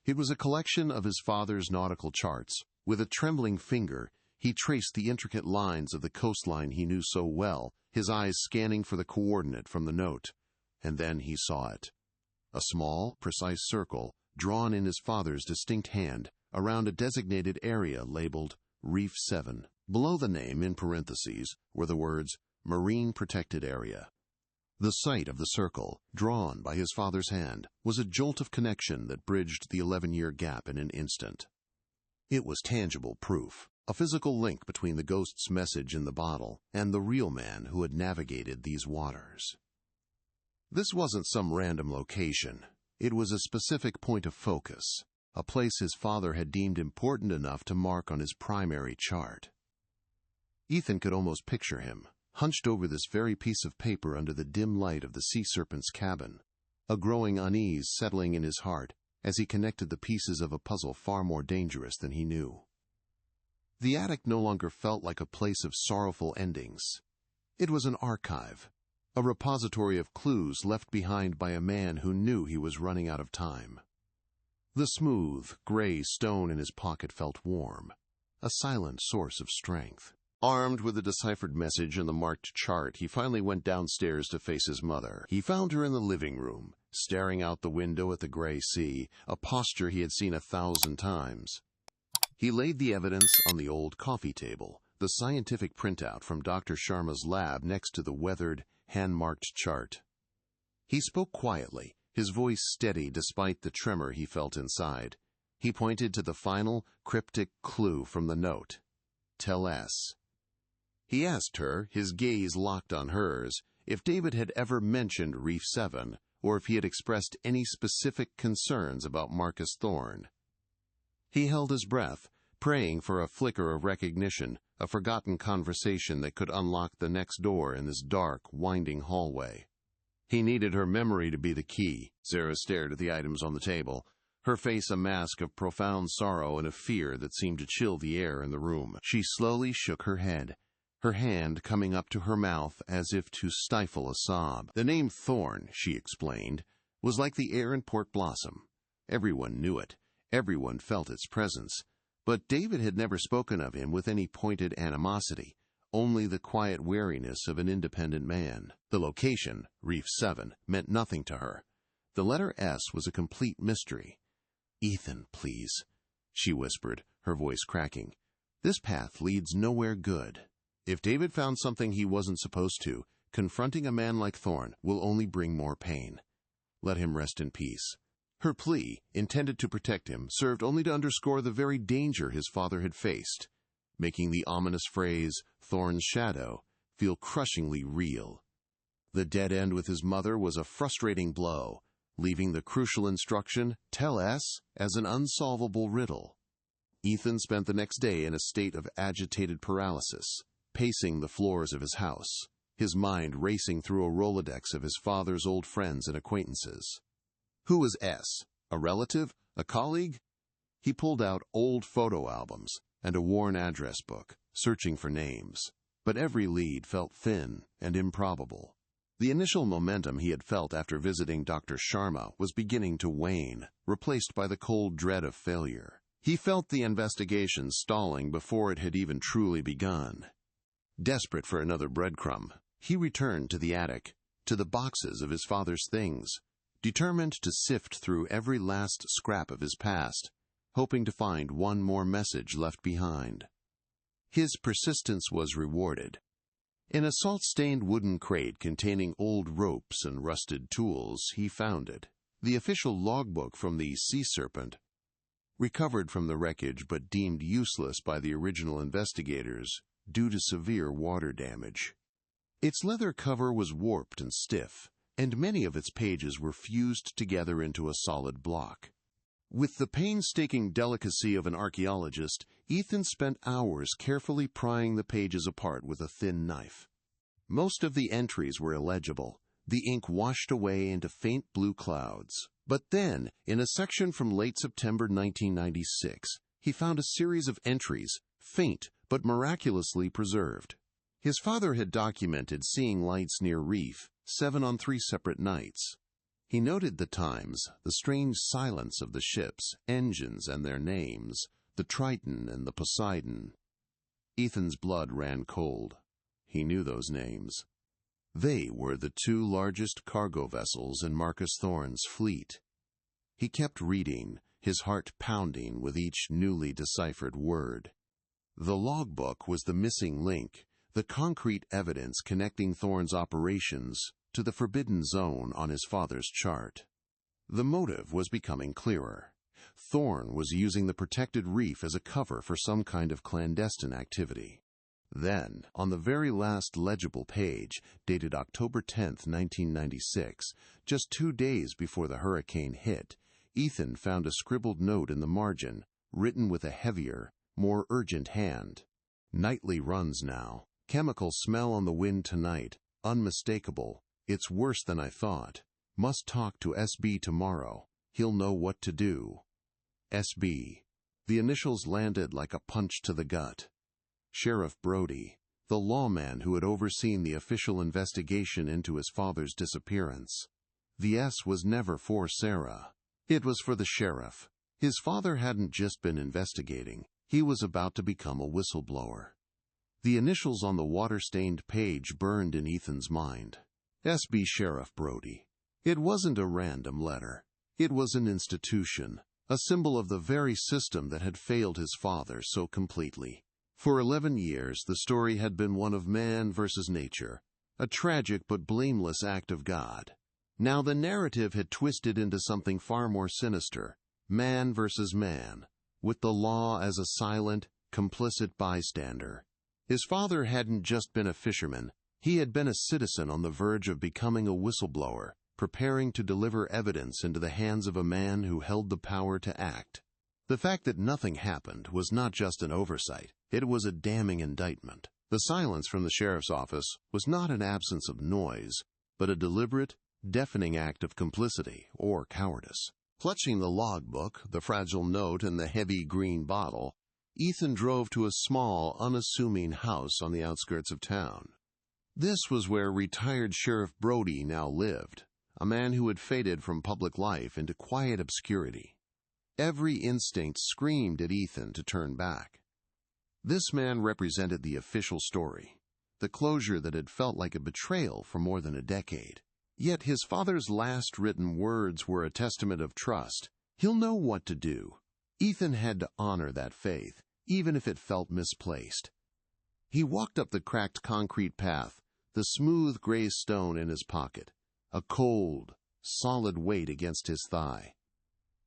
It was a collection of his father's nautical charts. With a trembling finger, he traced the intricate lines of the coastline he knew so well, his eyes scanning for the coordinate from the note. And then he saw it. A small, precise circle, drawn in his father's distinct hand, around a designated area labeled Reef 7. Below the name, in parentheses, were the words, Marine Protected Area. The sight of the circle, drawn by his father's hand, was a jolt of connection that bridged the 11-year gap in an instant. It was tangible proof, a physical link between the ghost's message in the bottle and the real man who had navigated these waters. This wasn't some random location. It was a specific point of focus, a place his father had deemed important enough to mark on his primary chart. Ethan could almost picture him, hunched over this very piece of paper under the dim light of the sea serpent's cabin, a growing unease settling in his heart as he connected the pieces of a puzzle far more dangerous than he knew. The attic no longer felt like a place of sorrowful endings. It was an archive, a repository of clues left behind by a man who knew he was running out of time. The smooth, gray stone in his pocket felt warm, a silent source of strength. Armed with the deciphered message and the marked chart, he finally went downstairs to face his mother. He found her in the living room, staring out the window at the gray sea, a posture he had seen 1,000 times. He laid the evidence on the old coffee table, the scientific printout from Dr. Sharma's lab next to the weathered, hand-marked chart. He spoke quietly, his voice steady despite the tremor he felt inside. He pointed to the final, cryptic clue from the note. Tell S. He asked her, his gaze locked on hers, if David had ever mentioned Reef 7, or if he had expressed any specific concerns about Marcus Thorne. He held his breath, praying for a flicker of recognition, a forgotten conversation that could unlock the next door in this dark, winding hallway. He needed her memory to be the key. Sarah stared at the items on the table, her face a mask of profound sorrow and of fear that seemed to chill the air in the room. She slowly shook her head, her hand coming up to her mouth as if to stifle a sob. The name Thorne, she explained, was like the air in Port Blossom. Everyone knew it. Everyone felt its presence. But David had never spoken of him with any pointed animosity, only the quiet wariness of an independent man. The location, Reef 7, meant nothing to her. The letter S was a complete mystery. "Ethan, please," she whispered, her voice cracking. "This path leads nowhere good. If David found something he wasn't supposed to, confronting a man like Thorne will only bring more pain. Let him rest in peace." Her plea, intended to protect him, served only to underscore the very danger his father had faced, making the ominous phrase, Thorne's shadow, feel crushingly real. The dead end with his mother was a frustrating blow, leaving the crucial instruction, "Tell S," as an unsolvable riddle. Ethan spent the next day in a state of agitated paralysis, pacing the floors of his house, his mind racing through a Rolodex of his father's old friends and acquaintances. Who was S? A relative? A colleague? He pulled out old photo albums and a worn address book, searching for names. But every lead felt thin and improbable. The initial momentum he had felt after visiting Dr. Sharma was beginning to wane, replaced by the cold dread of failure. He felt the investigation stalling before it had even truly begun. Desperate for another breadcrumb, he returned to the attic, to the boxes of his father's things, determined to sift through every last scrap of his past, hoping to find one more message left behind. His persistence was rewarded. In a salt-stained wooden crate containing old ropes and rusted tools, he found it, the official logbook from the Sea Serpent, recovered from the wreckage but deemed useless by the original investigators due to severe water damage. Its leather cover was warped and stiff, and many of its pages were fused together into a solid block. With the painstaking delicacy of an archaeologist, Ethan spent hours carefully prying the pages apart with a thin knife. Most of the entries were illegible, the ink washed away into faint blue clouds. But then, in a section from late September 1996, he found a series of entries, faint but miraculously preserved. His father had documented seeing lights near Reef 7 on 3 separate nights. He noted the times, the strange silence of the ships, engines and their names, the Triton and the Poseidon. Ethan's blood ran cold. He knew those names. They were the 2 largest cargo vessels in Marcus Thorne's fleet. He kept reading, his heart pounding with each newly deciphered word. The logbook was the missing link, the concrete evidence connecting Thorne's operations to the forbidden zone on his father's chart. The motive was becoming clearer. Thorne was using the protected reef as a cover for some kind of clandestine activity. Then, on the very last legible page, dated October 10, 1996, just 2 days before the hurricane hit, Ethan found a scribbled note in the margin, written with a heavier, more urgent hand. "Nightly runs now. Chemical smell on the wind tonight. Unmistakable. It's worse than I thought. Must talk to SB tomorrow. He'll know what to do. SB." The initials landed like a punch to the gut. Sheriff Brody, the lawman who had overseen the official investigation into his father's disappearance. The S was never for Sarah. It was for the sheriff, His father hadn't just been investigating, he was about to become a whistleblower. The initials on the water-stained page burned in Ethan's mind. S.B. Sheriff Brody. It wasn't a random letter. It was an institution, a symbol of the very system that had failed his father so completely. For 11 years, the story had been one of man versus nature, a tragic but blameless act of God. Now the narrative had twisted into something far more sinister, man versus man, with the law as a silent, complicit bystander. His father hadn't just been a fisherman, he had been a citizen on the verge of becoming a whistleblower, preparing to deliver evidence into the hands of a man who held the power to act. The fact that nothing happened was not just an oversight, it was a damning indictment. The silence from the sheriff's office was not an absence of noise, but a deliberate, deafening act of complicity or cowardice. Clutching the logbook, the fragile note, and the heavy green bottle, Ethan drove to a small, unassuming house on the outskirts of town. This was where retired Sheriff Brody now lived, a man who had faded from public life into quiet obscurity. Every instinct screamed at Ethan to turn back. This man represented the official story, the closure that had felt like a betrayal for more than a decade. Yet his father's last written words were a testament of trust. He'll know what to do. Ethan had to honor that faith, even if it felt misplaced. He walked up the cracked concrete path, the smooth gray stone in his pocket, a cold, solid weight against his thigh.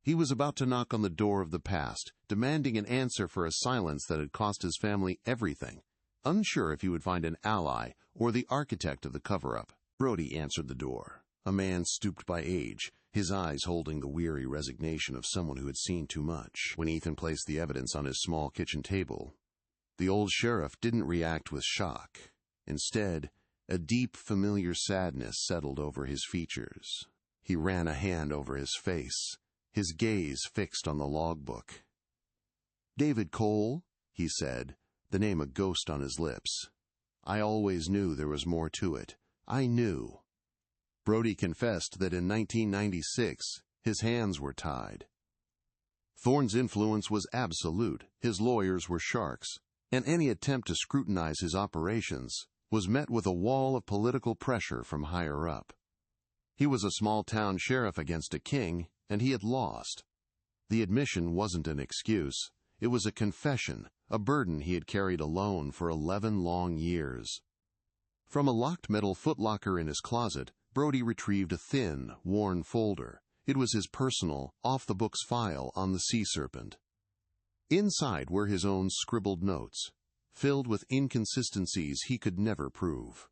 He was about to knock on the door of the past, demanding an answer for a silence that had cost his family everything, unsure if he would find an ally or the architect of the cover-up. Brody answered the door, a man stooped by age, his eyes holding the weary resignation of someone who had seen too much. When Ethan placed the evidence on his small kitchen table, the old sheriff didn't react with shock. Instead, a deep, familiar sadness settled over his features. He ran a hand over his face, his gaze fixed on the logbook. "David Cole," he said, the name a ghost on his lips. "I always knew there was more to it. I knew." Brody confessed that in 1996, his hands were tied. Thorne's influence was absolute, his lawyers were sharks, and any attempt to scrutinize his operations was met with a wall of political pressure from higher up. He was a small-town sheriff against a king, and he had lost. The admission wasn't an excuse. It was a confession, a burden he had carried alone for 11 long years. From a locked metal footlocker in his closet, Brody retrieved a thin, worn folder. It was his personal, off-the-books file on the sea serpent. Inside were his own scribbled notes, filled with inconsistencies he could never prove.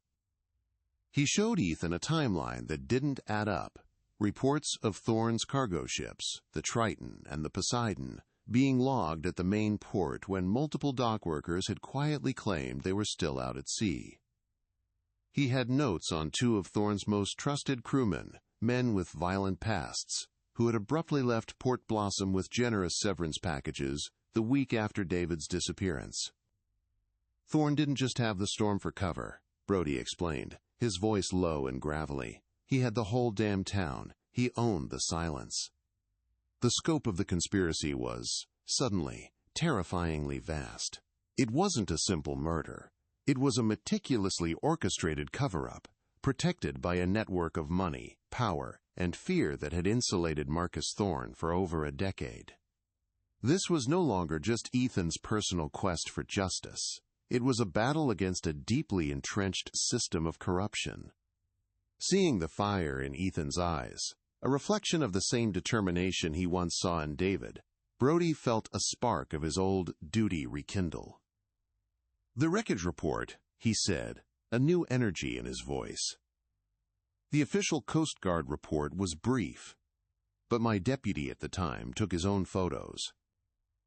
He showed Ethan a timeline that didn't add up. Reports of Thorne's cargo ships, the Triton and the Poseidon, being logged at the main port when multiple dock workers had quietly claimed they were still out at sea. He had notes on 2 of Thorne's most trusted crewmen, men with violent pasts, who had abruptly left Port Blossom with generous severance packages the week after David's disappearance. "Thorne didn't just have the storm for cover," Brody explained, his voice low and gravelly. "He had the whole damn town. He owned the silence." The scope of the conspiracy was, suddenly, terrifyingly vast. It wasn't a simple murder. It was a meticulously orchestrated cover-up, protected by a network of money, power, and fear that had insulated Marcus Thorne for over a decade. This was no longer just Ethan's personal quest for justice. It was a battle against a deeply entrenched system of corruption. Seeing the fire in Ethan's eyes, a reflection of the same determination he once saw in David, Brody felt a spark of his old duty rekindle. "The wreckage report," he said, a new energy in his voice. "The official Coast Guard report was brief, but my deputy at the time took his own photos.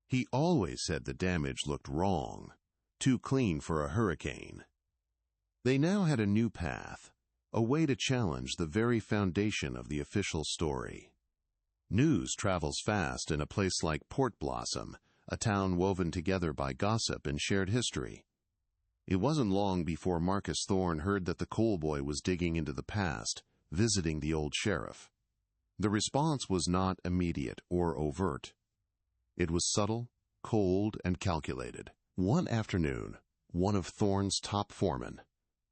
He always said the damage looked wrong, too clean for a hurricane." They now had a new path, a way to challenge the very foundation of the official story. News travels fast in a place like Port Blossom, a town woven together by gossip and shared history. It wasn't long before Marcus Thorne heard that the coal boy was digging into the past, visiting the old sheriff. The response was not immediate or overt. It was subtle, cold, and calculated. One afternoon, one of Thorne's top foremen,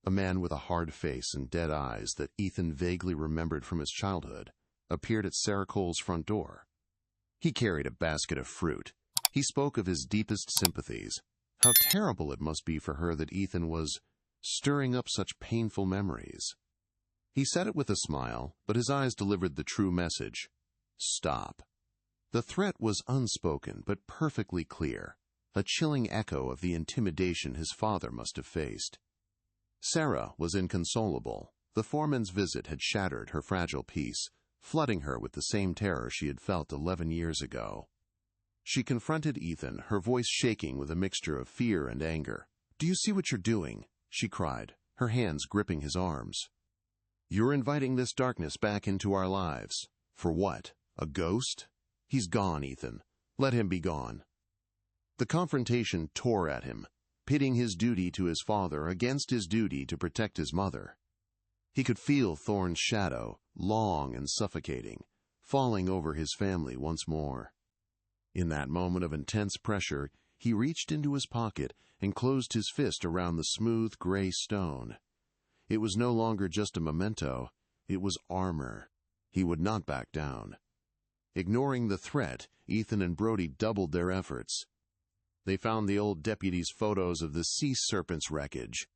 a man with a hard face and dead eyes that Ethan vaguely remembered from his childhood, appeared at Sarah Cole's front door. He carried a basket of fruit. He spoke of his deepest sympathies, how terrible it must be for her that Ethan was stirring up such painful memories. He said it with a smile, but his eyes delivered the true message. Stop. The threat was unspoken, but perfectly clear, a chilling echo of the intimidation his father must have faced. Sarah was inconsolable. The foreman's visit had shattered her fragile peace, flooding her with the same terror she had felt 11 years ago. She confronted Ethan, her voice shaking with a mixture of fear and anger. "Do you see what you're doing?" she cried, her hands gripping his arms. "You're inviting this darkness back into our lives. For what? A ghost? He's gone, Ethan. Let him be gone." The confrontation tore at him, pitting his duty to his father against his duty to protect his mother. He could feel Thorne's shadow, long and suffocating, falling over his family once more. In that moment of intense pressure, he reached into his pocket and closed his fist around the smooth gray stone. It was no longer just a memento, it was armor. He would not back down. Ignoring the threat, Ethan and Brody doubled their efforts. They found the old deputy's photos of the sea serpent's wreckage,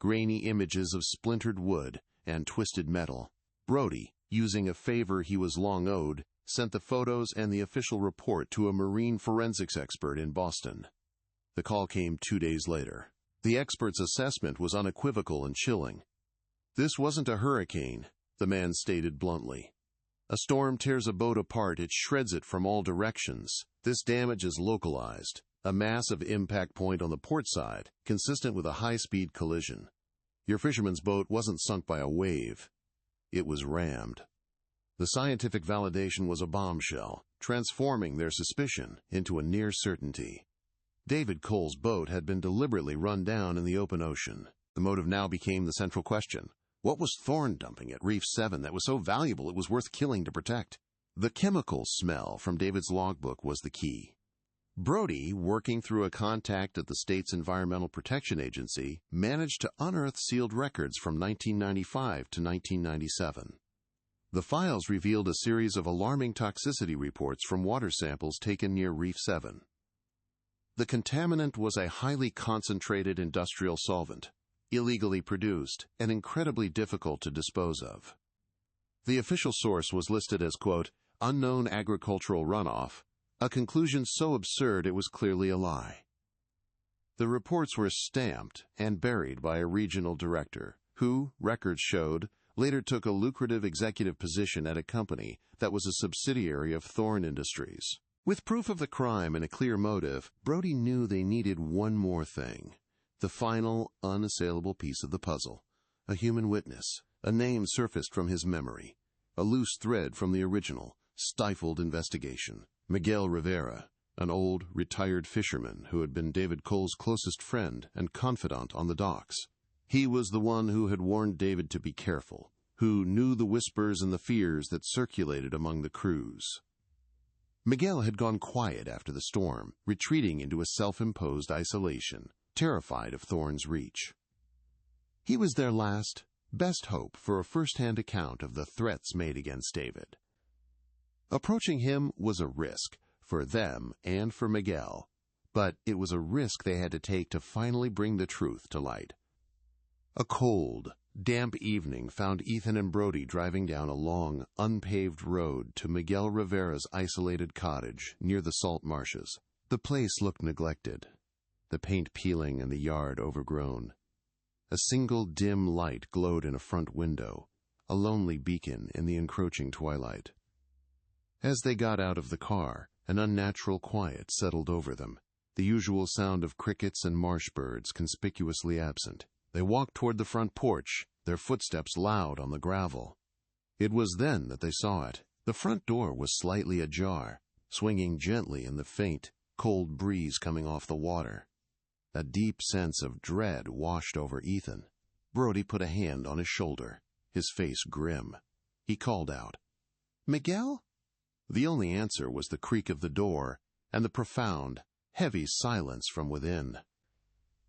grainy images of splintered wood and twisted metal. Brody, using a favor he was long owed, sent the photos and the official report to a marine forensics expert in Boston. The call came 2 days later. The expert's assessment was unequivocal and chilling. "This wasn't a hurricane," the man stated bluntly. "A storm tears a boat apart, it shreds it from all directions. This damage is localized, a massive impact point on the port side, consistent with a high-speed collision. Your fisherman's boat wasn't sunk by a wave. It was rammed." The scientific validation was a bombshell, transforming their suspicion into a near certainty. David Cole's boat had been deliberately run down in the open ocean. The motive now became the central question. What was Thorne dumping at Reef 7 that was so valuable it was worth killing to protect? The chemical smell from David's logbook was the key. Brody, working through a contact at the state's Environmental Protection Agency, managed to unearth sealed records from 1995 to 1997. The files revealed a series of alarming toxicity reports from water samples taken near Reef 7. The contaminant was a highly concentrated industrial solvent, illegally produced, and incredibly difficult to dispose of. The official source was listed as, quote, unknown agricultural runoff, a conclusion so absurd it was clearly a lie. The reports were stamped and buried by a regional director, who, records showed, later took a lucrative executive position at a company that was a subsidiary of Thorne Industries. With proof of the crime and a clear motive, Brody knew they needed one more thing. The final, unassailable piece of the puzzle. A human witness. A name surfaced from his memory. A loose thread from the original, stifled investigation. Miguel Rivera, an old, retired fisherman who had been David Cole's closest friend and confidant on the docks. He was the one who had warned David to be careful, who knew the whispers and the fears that circulated among the crews. Miguel had gone quiet after the storm, retreating into a self-imposed isolation, terrified of Thorne's reach. He was their last, best hope for a first-hand account of the threats made against David. Approaching him was a risk, for them and for Miguel, but it was a risk they had to take to finally bring the truth to light. A cold, damp evening found Ethan and Brody driving down a long, unpaved road to Miguel Rivera's isolated cottage near the salt marshes. The place looked neglected, the paint peeling and the yard overgrown. A single dim light glowed in a front window, a lonely beacon in the encroaching twilight. As they got out of the car, an unnatural quiet settled over them, the usual sound of crickets and marsh birds conspicuously absent. They walked toward the front porch, their footsteps loud on the gravel. It was then that they saw it. The front door was slightly ajar, swinging gently in the faint, cold breeze coming off the water. A deep sense of dread washed over Ethan. Brody put a hand on his shoulder, his face grim. He called out, "Miguel?" The only answer was the creak of the door and the profound, heavy silence from within.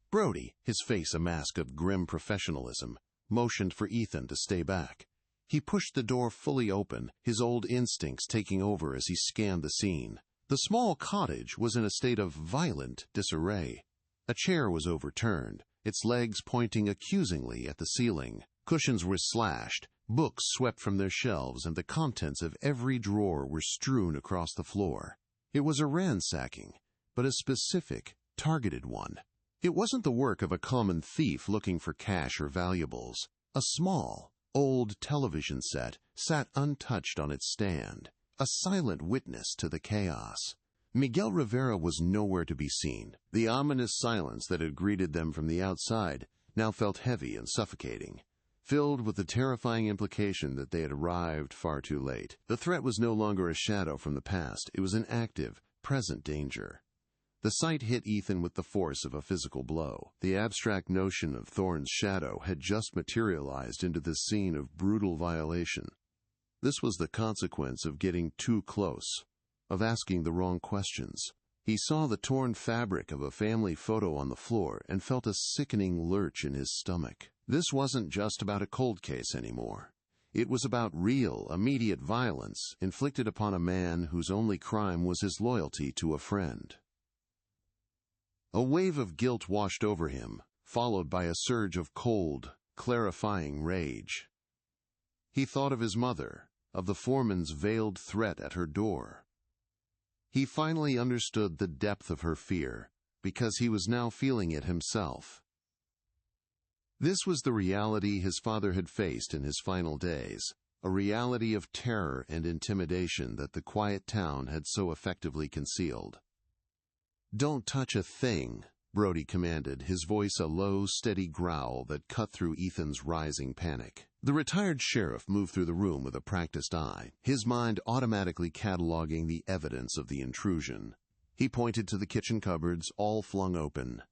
Brody, his face a mask of grim professionalism, motioned for Ethan to stay back. He pushed the door fully open, his old instincts taking over as he scanned the scene. The small cottage was in a state of violent disarray. A chair was overturned, its legs pointing accusingly at the ceiling. Cushions were slashed, books swept from their shelves, and the contents of every drawer were strewn across the floor. It was a ransacking, but a specific, targeted one. It wasn't the work of a common thief looking for cash or valuables. A small, old television set sat untouched on its stand, a silent witness to the chaos. Miguel Rivera was nowhere to be seen. The ominous silence that had greeted them from the outside now felt heavy and suffocating, filled with the terrifying implication that they had arrived far too late. The threat was no longer a shadow from the past. It was an active, present danger. The sight hit Ethan with the force of a physical blow. The abstract notion of Thorne's shadow had just materialized into this scene of brutal violation. This was the consequence of getting too close, of asking the wrong questions. He saw the torn fabric of a family photo on the floor and felt a sickening lurch in his stomach. This wasn't just about a cold case anymore. It was about real, immediate violence inflicted upon a man whose only crime was his loyalty to a friend. A wave of guilt washed over him, followed by a surge of cold, clarifying rage. He thought of his mother, of the foreman's veiled threat at her door. He finally understood the depth of her fear, because he was now feeling it himself. This was the reality his father had faced in his final days, a reality of terror and intimidation that the quiet town had so effectively concealed. "Don't touch a thing," Brody commanded, his voice a low, steady growl that cut through Ethan's rising panic. The retired sheriff moved through the room with a practiced eye, his mind automatically cataloging the evidence of the intrusion. He pointed to the kitchen cupboards, all flung open.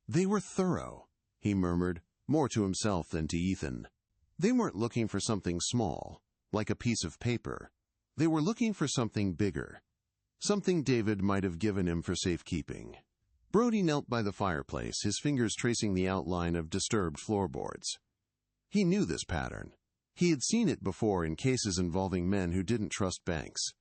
"They were thorough," he murmured, more to himself than to Ethan. They weren't looking for something small, like a piece of paper. They were looking for something bigger. Something David might have given him for safekeeping. Brody knelt by the fireplace, his fingers tracing the outline of disturbed floorboards. He knew this pattern. He had seen it before in cases involving men who didn't trust banks.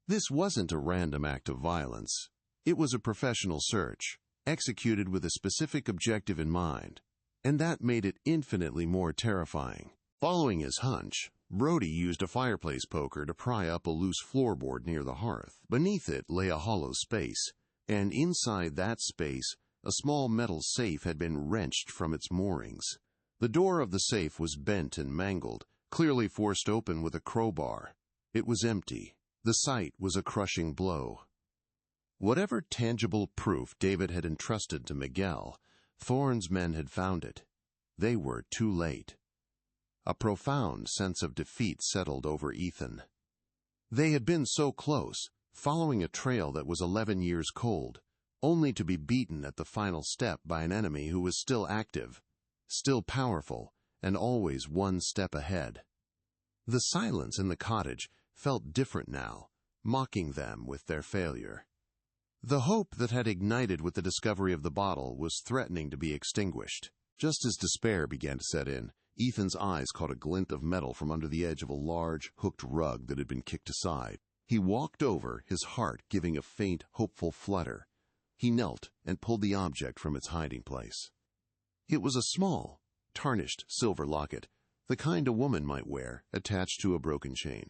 This wasn't a random act of violence. It was a professional search, executed with a specific objective in mind, and that made it infinitely more terrifying. Following his hunch, Brody used a fireplace poker to pry up a loose floorboard near the hearth. Beneath it lay a hollow space, and inside that space, a small metal safe had been wrenched from its moorings. The door of the safe was bent and mangled, clearly forced open with a crowbar. It was empty. The sight was a crushing blow. Whatever tangible proof David had entrusted to Miguel, Thorne's men had found it. They were too late. A profound sense of defeat settled over Ethan. They had been so close, following a trail that was 11 years cold, only to be beaten at the final step by an enemy who was still active, still powerful, and always one step ahead. The silence in the cottage felt different now, mocking them with their failure. The hope that had ignited with the discovery of the bottle was threatening to be extinguished. Just as despair began to set in, Ethan's eyes caught a glint of metal from under the edge of a large, hooked rug that had been kicked aside. He walked over, his heart giving a faint, hopeful flutter. He knelt and pulled the object from its hiding place. It was a small, tarnished silver locket, the kind a woman might wear, attached to a broken chain.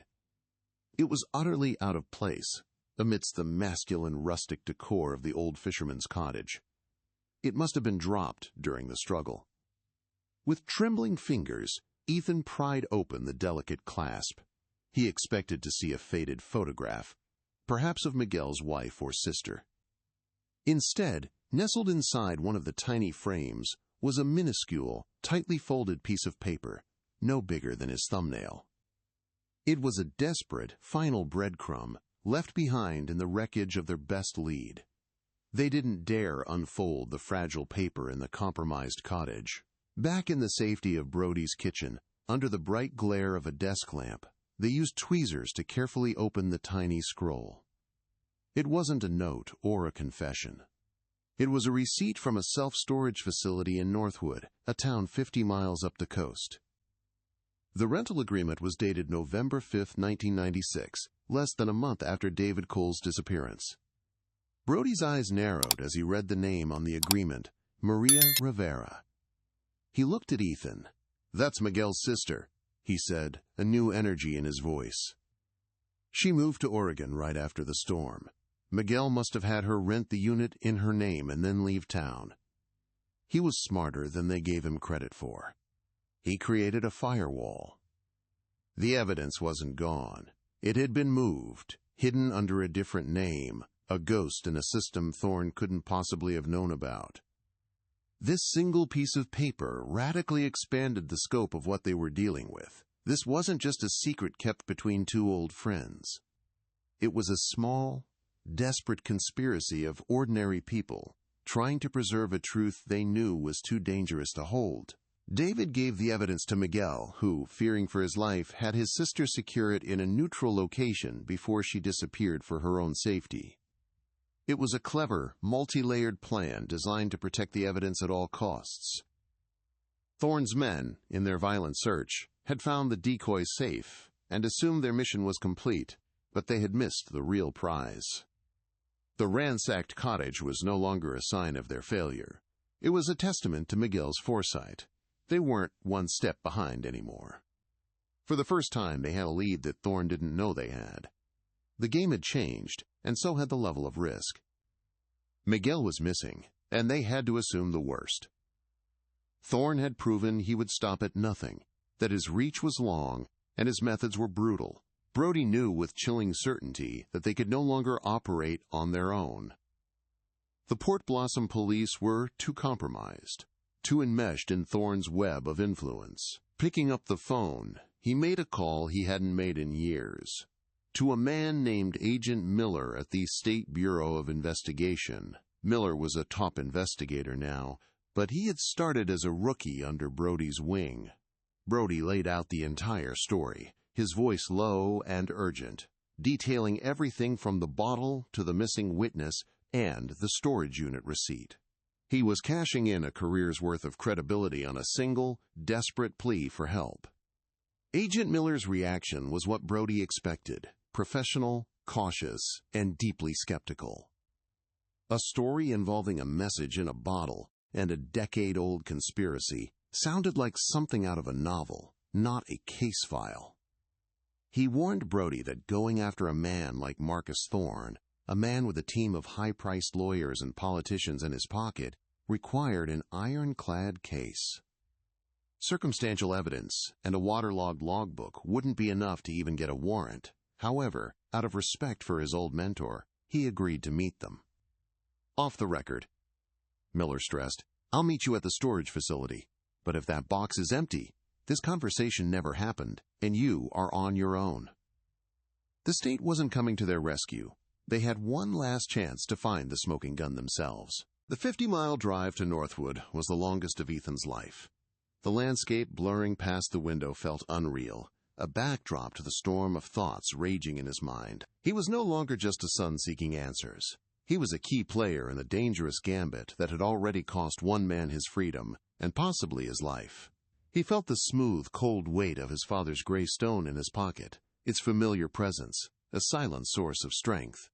It was utterly out of place, amidst the masculine rustic decor of the old fisherman's cottage. It must have been dropped during the struggle. With trembling fingers, Ethan pried open the delicate clasp. He expected to see a faded photograph, perhaps of Miguel's wife or sister. Instead, nestled inside one of the tiny frames, was a minuscule, tightly folded piece of paper, no bigger than his thumbnail. It was a desperate, final breadcrumb left behind in the wreckage of their best lead. They didn't dare unfold the fragile paper in the compromised cottage. Back in the safety of Brody's kitchen, under the bright glare of a desk lamp, they used tweezers to carefully open the tiny scroll. It wasn't a note or a confession. It was a receipt from a self-storage facility in Northwood, a town 50 miles up the coast. The rental agreement was dated November 5, 1996, less than a month after David Cole's disappearance. Brody's eyes narrowed as he read the name on the agreement, Maria Rivera. He looked at Ethan. "That's Miguel's sister," he said, a new energy in his voice. "She moved to Oregon right after the storm. Miguel must have had her rent the unit in her name and then leave town. He was smarter than they gave him credit for. He created a firewall. The evidence wasn't gone. It had been moved, hidden under a different name, a ghost in a system Thorne couldn't possibly have known about. This single piece of paper radically expanded the scope of what they were dealing with. This wasn't just a secret kept between two old friends. It was a small, desperate conspiracy of ordinary people trying to preserve a truth they knew was too dangerous to hold. David gave the evidence to Miguel, who, fearing for his life, had his sister secure it in a neutral location before she disappeared for her own safety. It was a clever, multi-layered plan designed to protect the evidence at all costs. Thorne's men, in their violent search, had found the decoy safe and assumed their mission was complete, but they had missed the real prize. The ransacked cottage was no longer a sign of their failure. It was a testament to Miguel's foresight. They weren't one step behind anymore. For the first time, they had a lead that Thorne didn't know they had. The game had changed, and so had the level of risk. Miguel was missing, and they had to assume the worst. Thorne had proven he would stop at nothing, that his reach was long, and his methods were brutal. Brody knew with chilling certainty that they could no longer operate on their own. The Port Blossom police were too compromised, too enmeshed in Thorne's web of influence. Picking up the phone, he made a call he hadn't made in years. To a man named Agent Miller at the State Bureau of Investigation. Miller was a top investigator now, but he had started as a rookie under Brody's wing. Brody laid out the entire story, his voice low and urgent, detailing everything from the bottle to the missing witness and the storage unit receipt. He was cashing in a career's worth of credibility on a single, desperate plea for help. Agent Miller's reaction was what Brody expected: professional, cautious, and deeply skeptical. A story involving a message in a bottle and a decade-old conspiracy sounded like something out of a novel, not a case file. He warned Brody that going after a man like Marcus Thorne, a man with a team of high-priced lawyers and politicians in his pocket, required an ironclad case. Circumstantial evidence and a waterlogged logbook wouldn't be enough to even get a warrant. However, out of respect for his old mentor, he agreed to meet them. "Off the record," Miller stressed, "I'll meet you at the storage facility. But if that box is empty, this conversation never happened, and you are on your own." The state wasn't coming to their rescue. They had one last chance to find the smoking gun themselves. The 50-mile drive to Northwood was the longest of Ethan's life. The landscape blurring past the window felt unreal, a backdrop to the storm of thoughts raging in his mind. He was no longer just a son seeking answers. He was a key player in the dangerous gambit that had already cost one man his freedom and possibly his life. He felt the smooth, cold weight of his father's gray stone in his pocket, its familiar presence, a silent source of strength.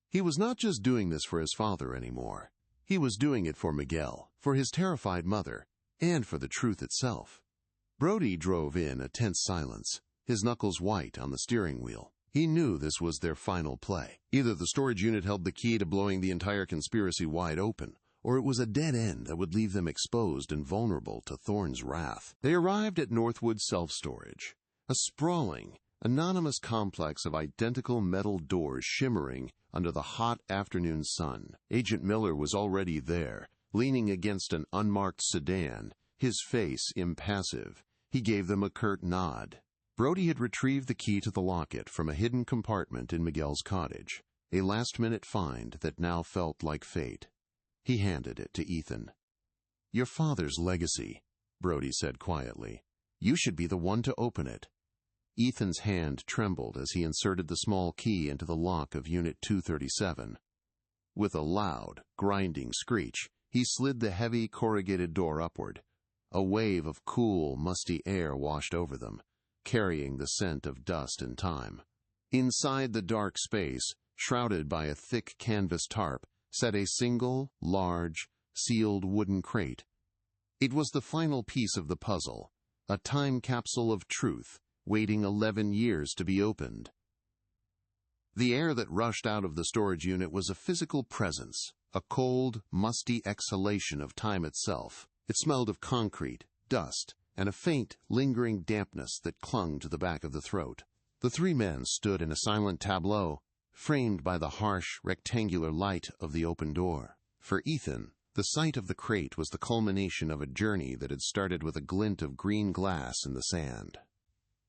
He was not just doing this for his father anymore. He was doing it for Miguel, for his terrified mother, and for the truth itself. Brody drove in a tense silence, his knuckles white on the steering wheel. He knew this was their final play. Either the storage unit held the key to blowing the entire conspiracy wide open, or it was a dead end that would leave them exposed and vulnerable to Thorne's wrath. They arrived at Northwood Self-Storage, a sprawling, anonymous complex of identical metal doors shimmering under the hot afternoon sun. Agent Miller was already there, leaning against an unmarked sedan, his face impassive. He gave them a curt nod. Brody had retrieved the key to the locket from a hidden compartment in Miguel's cottage, a last-minute find that now felt like fate. He handed it to Ethan. "Your father's legacy," Brody said quietly. "You should be the one to open it." Ethan's hand trembled as he inserted the small key into the lock of Unit 237. With a loud, grinding screech, he slid the heavy, corrugated door upward. A wave of cool, musty air washed over them, carrying the scent of dust and time. Inside the dark space, shrouded by a thick canvas tarp, sat a single, large, sealed wooden crate. It was the final piece of the puzzle, a time capsule of truth, waiting 11 years to be opened. The air that rushed out of the storage unit was a physical presence, a cold, musty exhalation of time itself. It smelled of concrete, dust, and a faint, lingering dampness that clung to the back of the throat. The three men stood in a silent tableau, framed by the harsh, rectangular light of the open door. For Ethan, the sight of the crate was the culmination of a journey that had started with a glint of green glass in the sand.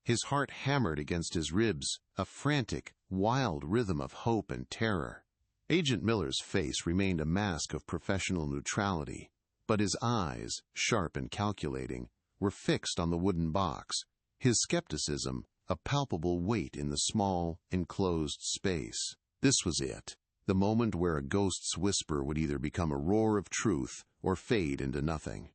His heart hammered against his ribs, a frantic, wild rhythm of hope and terror. Agent Miller's face remained a mask of professional neutrality, but his eyes, sharp and calculating, were fixed on the wooden box, his skepticism a palpable weight in the small, enclosed space. This was it, the moment where a ghost's whisper would either become a roar of truth or fade into nothing.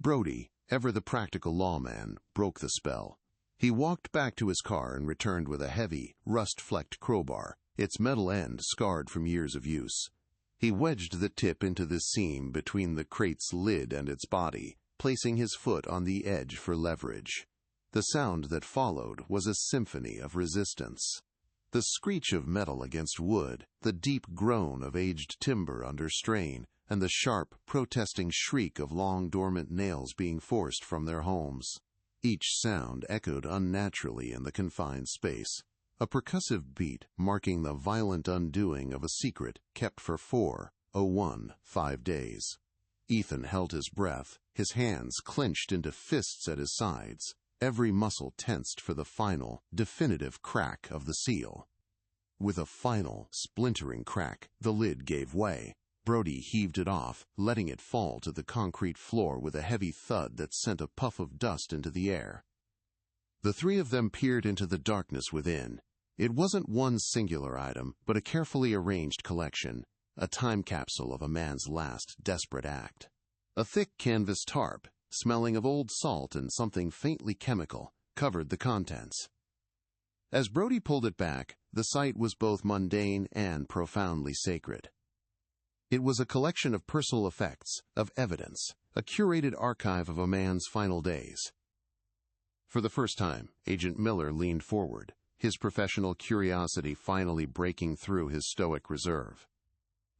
Brody, ever the practical lawman, broke the spell. He walked back to his car and returned with a heavy, rust-flecked crowbar, its metal end scarred from years of use. He wedged the tip into the seam between the crate's lid and its body, placing his foot on the edge for leverage. The sound that followed was a symphony of resistance. The screech of metal against wood, the deep groan of aged timber under strain, and the sharp, protesting shriek of long dormant nails being forced from their homes. Each sound echoed unnaturally in the confined space, a percussive beat marking the violent undoing of a secret kept for 5 days. Ethan held his breath, his hands clenched into fists at his sides, every muscle tensed for the final, definitive crack of the seal. With a final, splintering crack, the lid gave way. Brody heaved it off, letting it fall to the concrete floor with a heavy thud that sent a puff of dust into the air. The three of them peered into the darkness within. It wasn't one singular item, but a carefully arranged collection, a time capsule of a man's last desperate act. A thick canvas tarp, smelling of old salt and something faintly chemical, covered the contents. As Brody pulled it back, the sight was both mundane and profoundly sacred. It was a collection of personal effects, of evidence, a curated archive of a man's final days. For the first time, Agent Miller leaned forward, his professional curiosity finally breaking through his stoic reserve.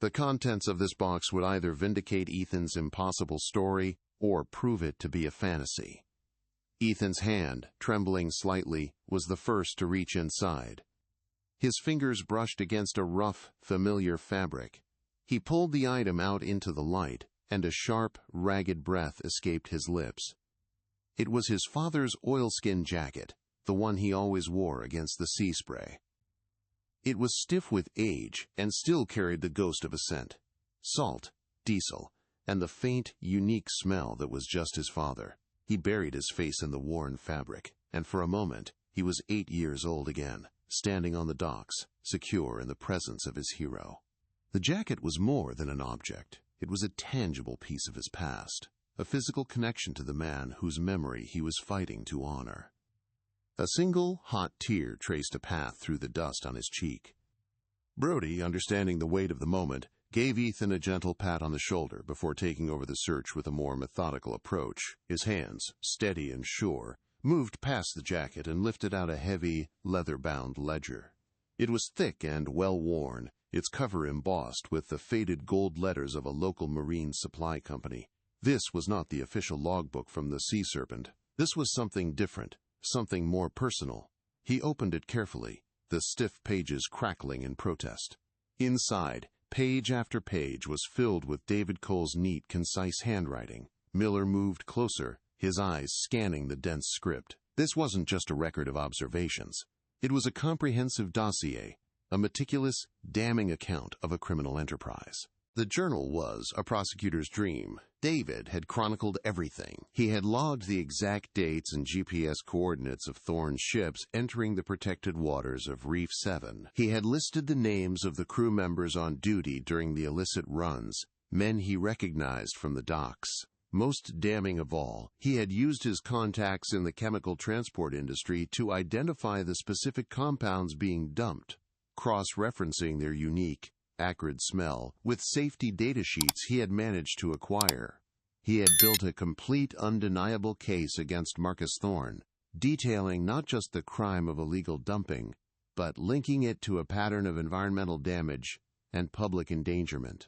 The contents of this box would either vindicate Ethan's impossible story or prove it to be a fantasy. Ethan's hand, trembling slightly, was the first to reach inside. His fingers brushed against a rough, familiar fabric. He pulled the item out into the light, and a sharp, ragged breath escaped his lips. It was his father's oilskin jacket, the one he always wore against the sea spray. It was stiff with age and still carried the ghost of a scent. Salt, diesel, and the faint, unique smell that was just his father. He buried his face in the worn fabric, and for a moment he was 8 years old again, standing on the docks, secure in the presence of his hero. The jacket was more than an object. It was a tangible piece of his past, a physical connection to the man whose memory he was fighting to honor. A single, hot tear traced a path through the dust on his cheek. Brody, understanding the weight of the moment, gave Ethan a gentle pat on the shoulder before taking over the search with a more methodical approach. His hands, steady and sure, moved past the jacket and lifted out a heavy, leather-bound ledger. It was thick and well-worn, its cover embossed with the faded gold letters of a local marine supply company. This was not the official logbook from the Sea Serpent. This was something different, something more personal. He opened it carefully, the stiff pages crackling in protest. Inside, page after page was filled with David Cole's neat, concise handwriting. Miller moved closer, his eyes scanning the dense script. This wasn't just a record of observations. It was a comprehensive dossier, a meticulous, damning account of a criminal enterprise. The journal was a prosecutor's dream. David had chronicled everything. He had logged the exact dates and GPS coordinates of Thorne's ships entering the protected waters of Reef 7. He had listed the names of the crew members on duty during the illicit runs, men he recognized from the docks. Most damning of all, he had used his contacts in the chemical transport industry to identify the specific compounds being dumped, cross-referencing their unique, acrid smell with safety data sheets he had managed to acquire. He had built a complete, undeniable case against Marcus Thorne, detailing not just the crime of illegal dumping, but linking it to a pattern of environmental damage and public endangerment.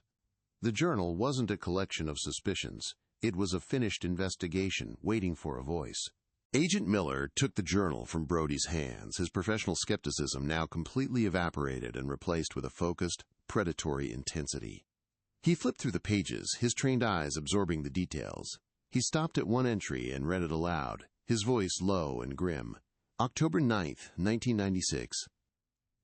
The journal wasn't a collection of suspicions. It was a finished investigation waiting for a voice. Agent Miller took the journal from Brody's hands, his professional skepticism now completely evaporated and replaced with a focused, predatory intensity. He flipped through the pages, his trained eyes absorbing the details. He stopped at one entry and read it aloud, his voice low and grim. October 9th, 1996.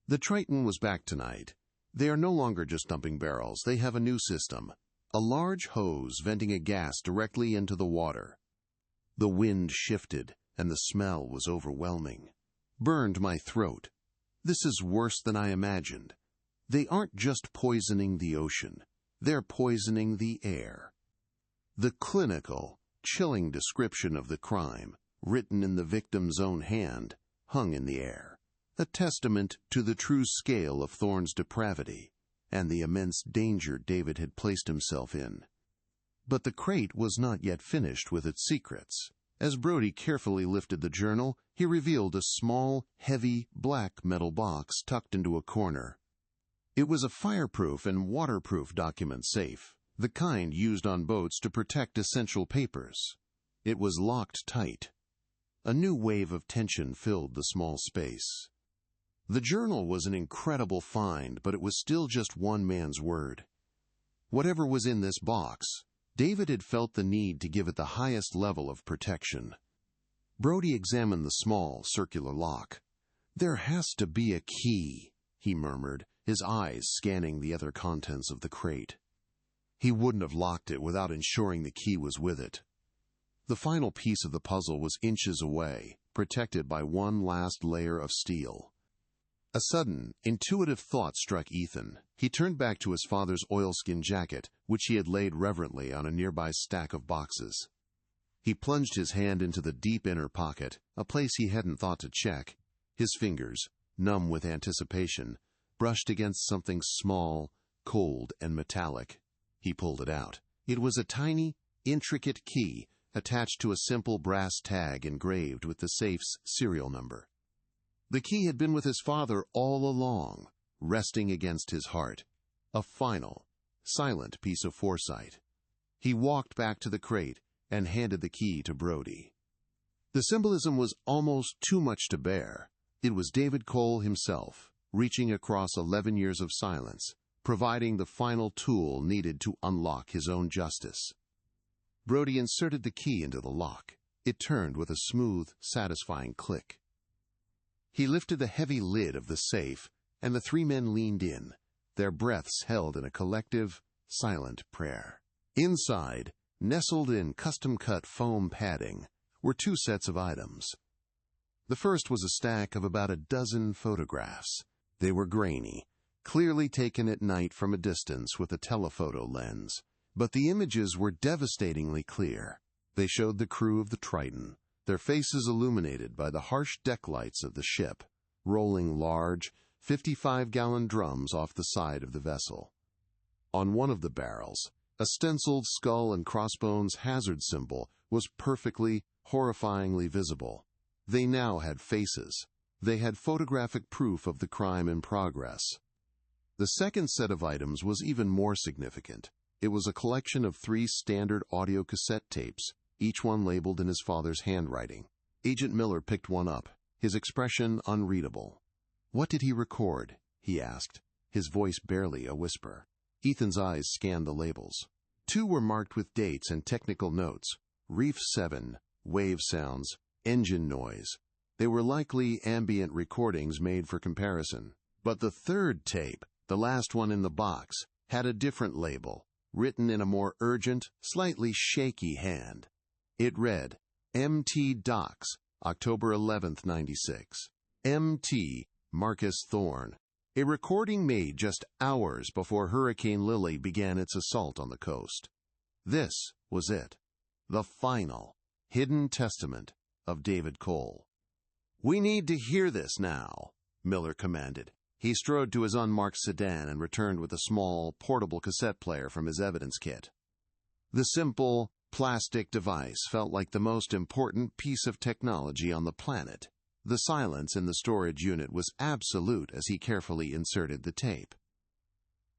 The Triton was back tonight. They are no longer just dumping barrels. They have a new system. A large hose venting a gas directly into the water. The wind shifted, and the smell was overwhelming. Burned my throat. This is worse than I imagined. They aren't just poisoning the ocean. They're poisoning the air. The clinical, chilling description of the crime, written in the victim's own hand, hung in the air, a testament to the true scale of Thorne's depravity and the immense danger David had placed himself in. But the crate was not yet finished with its secrets. As Brody carefully lifted the journal, he revealed a small, heavy, black metal box tucked into a corner. It was a fireproof and waterproof document safe, the kind used on boats to protect essential papers. It was locked tight. A new wave of tension filled the small space. The journal was an incredible find, but it was still just one man's word. Whatever was in this box, David had felt the need to give it the highest level of protection. Brody examined the small, circular lock. "There has to be a key," he murmured, his eyes scanning the other contents of the crate. He wouldn't have locked it without ensuring the key was with it. The final piece of the puzzle was inches away, protected by one last layer of steel. A sudden, intuitive thought struck Ethan. He turned back to his father's oilskin jacket, which he had laid reverently on a nearby stack of boxes. He plunged his hand into the deep inner pocket, a place he hadn't thought to check. His fingers, numb with anticipation, brushed against something small, cold, and metallic. He pulled it out. It was a tiny, intricate key attached to a simple brass tag engraved with the safe's serial number. The key had been with his father all along, resting against his heart. A final, silent piece of foresight. He walked back to the crate and handed the key to Brody. The symbolism was almost too much to bear. It was David Cole himself, reaching across 11 years of silence, providing the final tool needed to unlock his own justice. Brody inserted the key into the lock. It turned with a smooth, satisfying click. He lifted the heavy lid of the safe, and the three men leaned in, their breaths held in a collective, silent prayer. Inside, nestled in custom-cut foam padding, were two sets of items. The first was a stack of about a dozen photographs. They were grainy, clearly taken at night from a distance with a telephoto lens, but the images were devastatingly clear. They showed the crew of the Triton, their faces illuminated by the harsh deck lights of the ship, rolling large, 55-gallon drums off the side of the vessel. On one of the barrels, a stenciled skull and crossbones hazard symbol was perfectly, horrifyingly visible. They now had faces. They had photographic proof of the crime in progress. The second set of items was even more significant. It was a collection of 3 standard audio cassette tapes, each one labeled in his father's handwriting. Agent Miller picked one up, his expression unreadable. "What did he record?" he asked, his voice barely a whisper. Ethan's eyes scanned the labels. 2 were marked with dates and technical notes. Reef 7, wave sounds, engine noise. They were likely ambient recordings made for comparison. But the third tape, the last one in the box, had a different label, written in a more urgent, slightly shaky hand. It read, MT Docks, October 11th, 96. MT, Marcus Thorne. A recording made just hours before Hurricane Lily began its assault on the coast. This was it. The final, hidden testament of David Cole. "We need to hear this now," Miller commanded. He strode to his unmarked sedan and returned with a small, portable cassette player from his evidence kit. The simple, plastic device felt like the most important piece of technology on the planet. The silence in the storage unit was absolute as he carefully inserted the tape.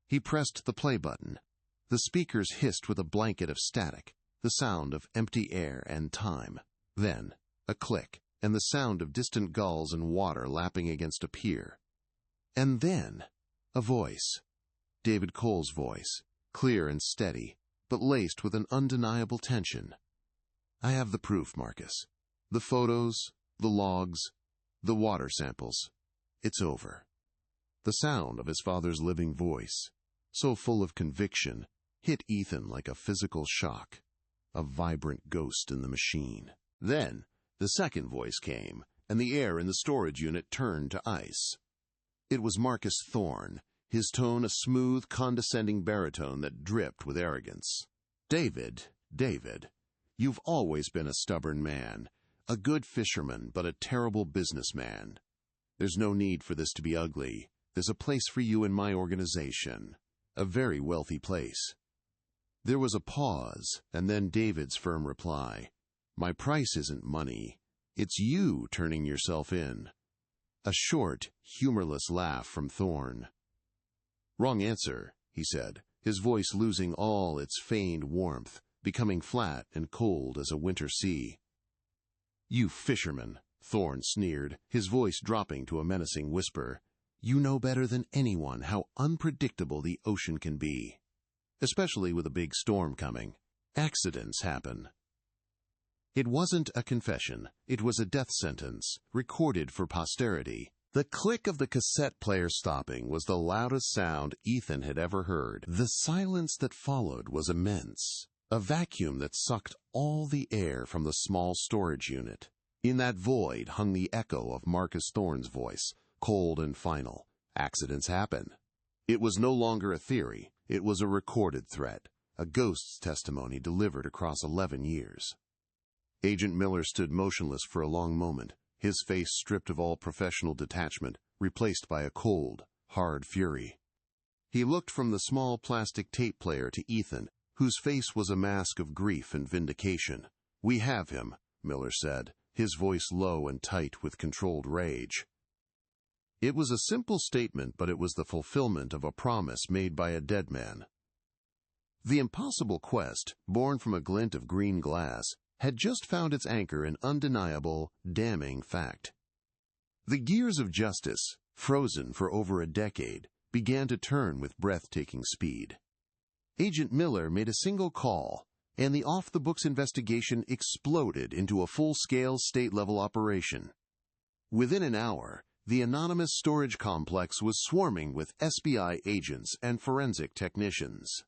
He pressed the play button. The speakers hissed with a blanket of static, the sound of empty air and time. Then, a click, and the sound of distant gulls and water lapping against a pier. And then, a voice. David Cole's voice, clear and steady, but laced with an undeniable tension. "I have the proof, Marcus. The photos, the logs, the water samples. It's over." The sound of his father's living voice, so full of conviction, hit Ethan like a physical shock, a vibrant ghost in the machine. Then, the second voice came, and the air in the storage unit turned to ice. It was Marcus Thorne, his tone a smooth, condescending baritone that dripped with arrogance. David, you've always been a stubborn man, a good fisherman, but a terrible businessman. There's no need for this to be ugly. There's a place for you in my organization, a very wealthy place." There was a pause, and then David's firm reply, "My price isn't money. It's you turning yourself in." A short, humorless laugh from Thorne. "Wrong answer," he said, his voice losing all its feigned warmth, becoming flat and cold as a winter sea. "You fisherman," Thorne sneered, his voice dropping to a menacing whisper. "You know better than anyone how unpredictable the ocean can be. Especially with a big storm coming. Accidents happen." It wasn't a confession. It was a death sentence, recorded for posterity. The click of the cassette player stopping was the loudest sound Ethan had ever heard. The silence that followed was immense, a vacuum that sucked all the air from the small storage unit. In that void hung the echo of Marcus Thorne's voice, cold and final. Accidents happen. It was no longer a theory. It was a recorded threat, a ghost's testimony delivered across 11 years. Agent Miller stood motionless for a long moment, his face stripped of all professional detachment, replaced by a cold, hard fury. He looked from the small plastic tape player to Ethan, whose face was a mask of grief and vindication. "We have him," Miller said, his voice low and tight with controlled rage. It was a simple statement, but it was the fulfillment of a promise made by a dead man. The impossible quest, born from a glint of green glass, had just found its anchor in undeniable, damning fact. The gears of justice, frozen for over a decade, began to turn with breathtaking speed. Agent Miller made a single call, and the off-the-books investigation exploded into a full-scale state-level operation. Within an hour, the anonymous storage complex was swarming with SBI agents and forensic technicians.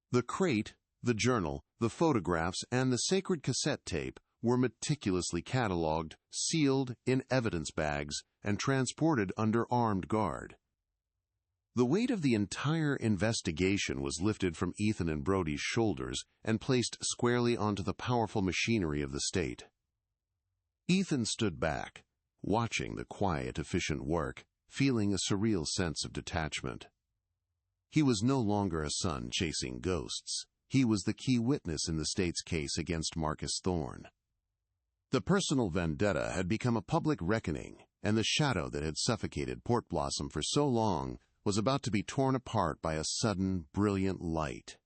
The crate, the journal, the photographs, and the sacred cassette tape were meticulously catalogued, sealed in evidence bags, and transported under armed guard. The weight of the entire investigation was lifted from Ethan and Brody's shoulders and placed squarely onto the powerful machinery of the state. Ethan stood back, watching the quiet, efficient work, feeling a surreal sense of detachment. He was no longer a son chasing ghosts. He was the key witness in the state's case against Marcus Thorne. The personal vendetta had become a public reckoning, and the shadow that had suffocated Port Blossom for so long was about to be torn apart by a sudden, brilliant light.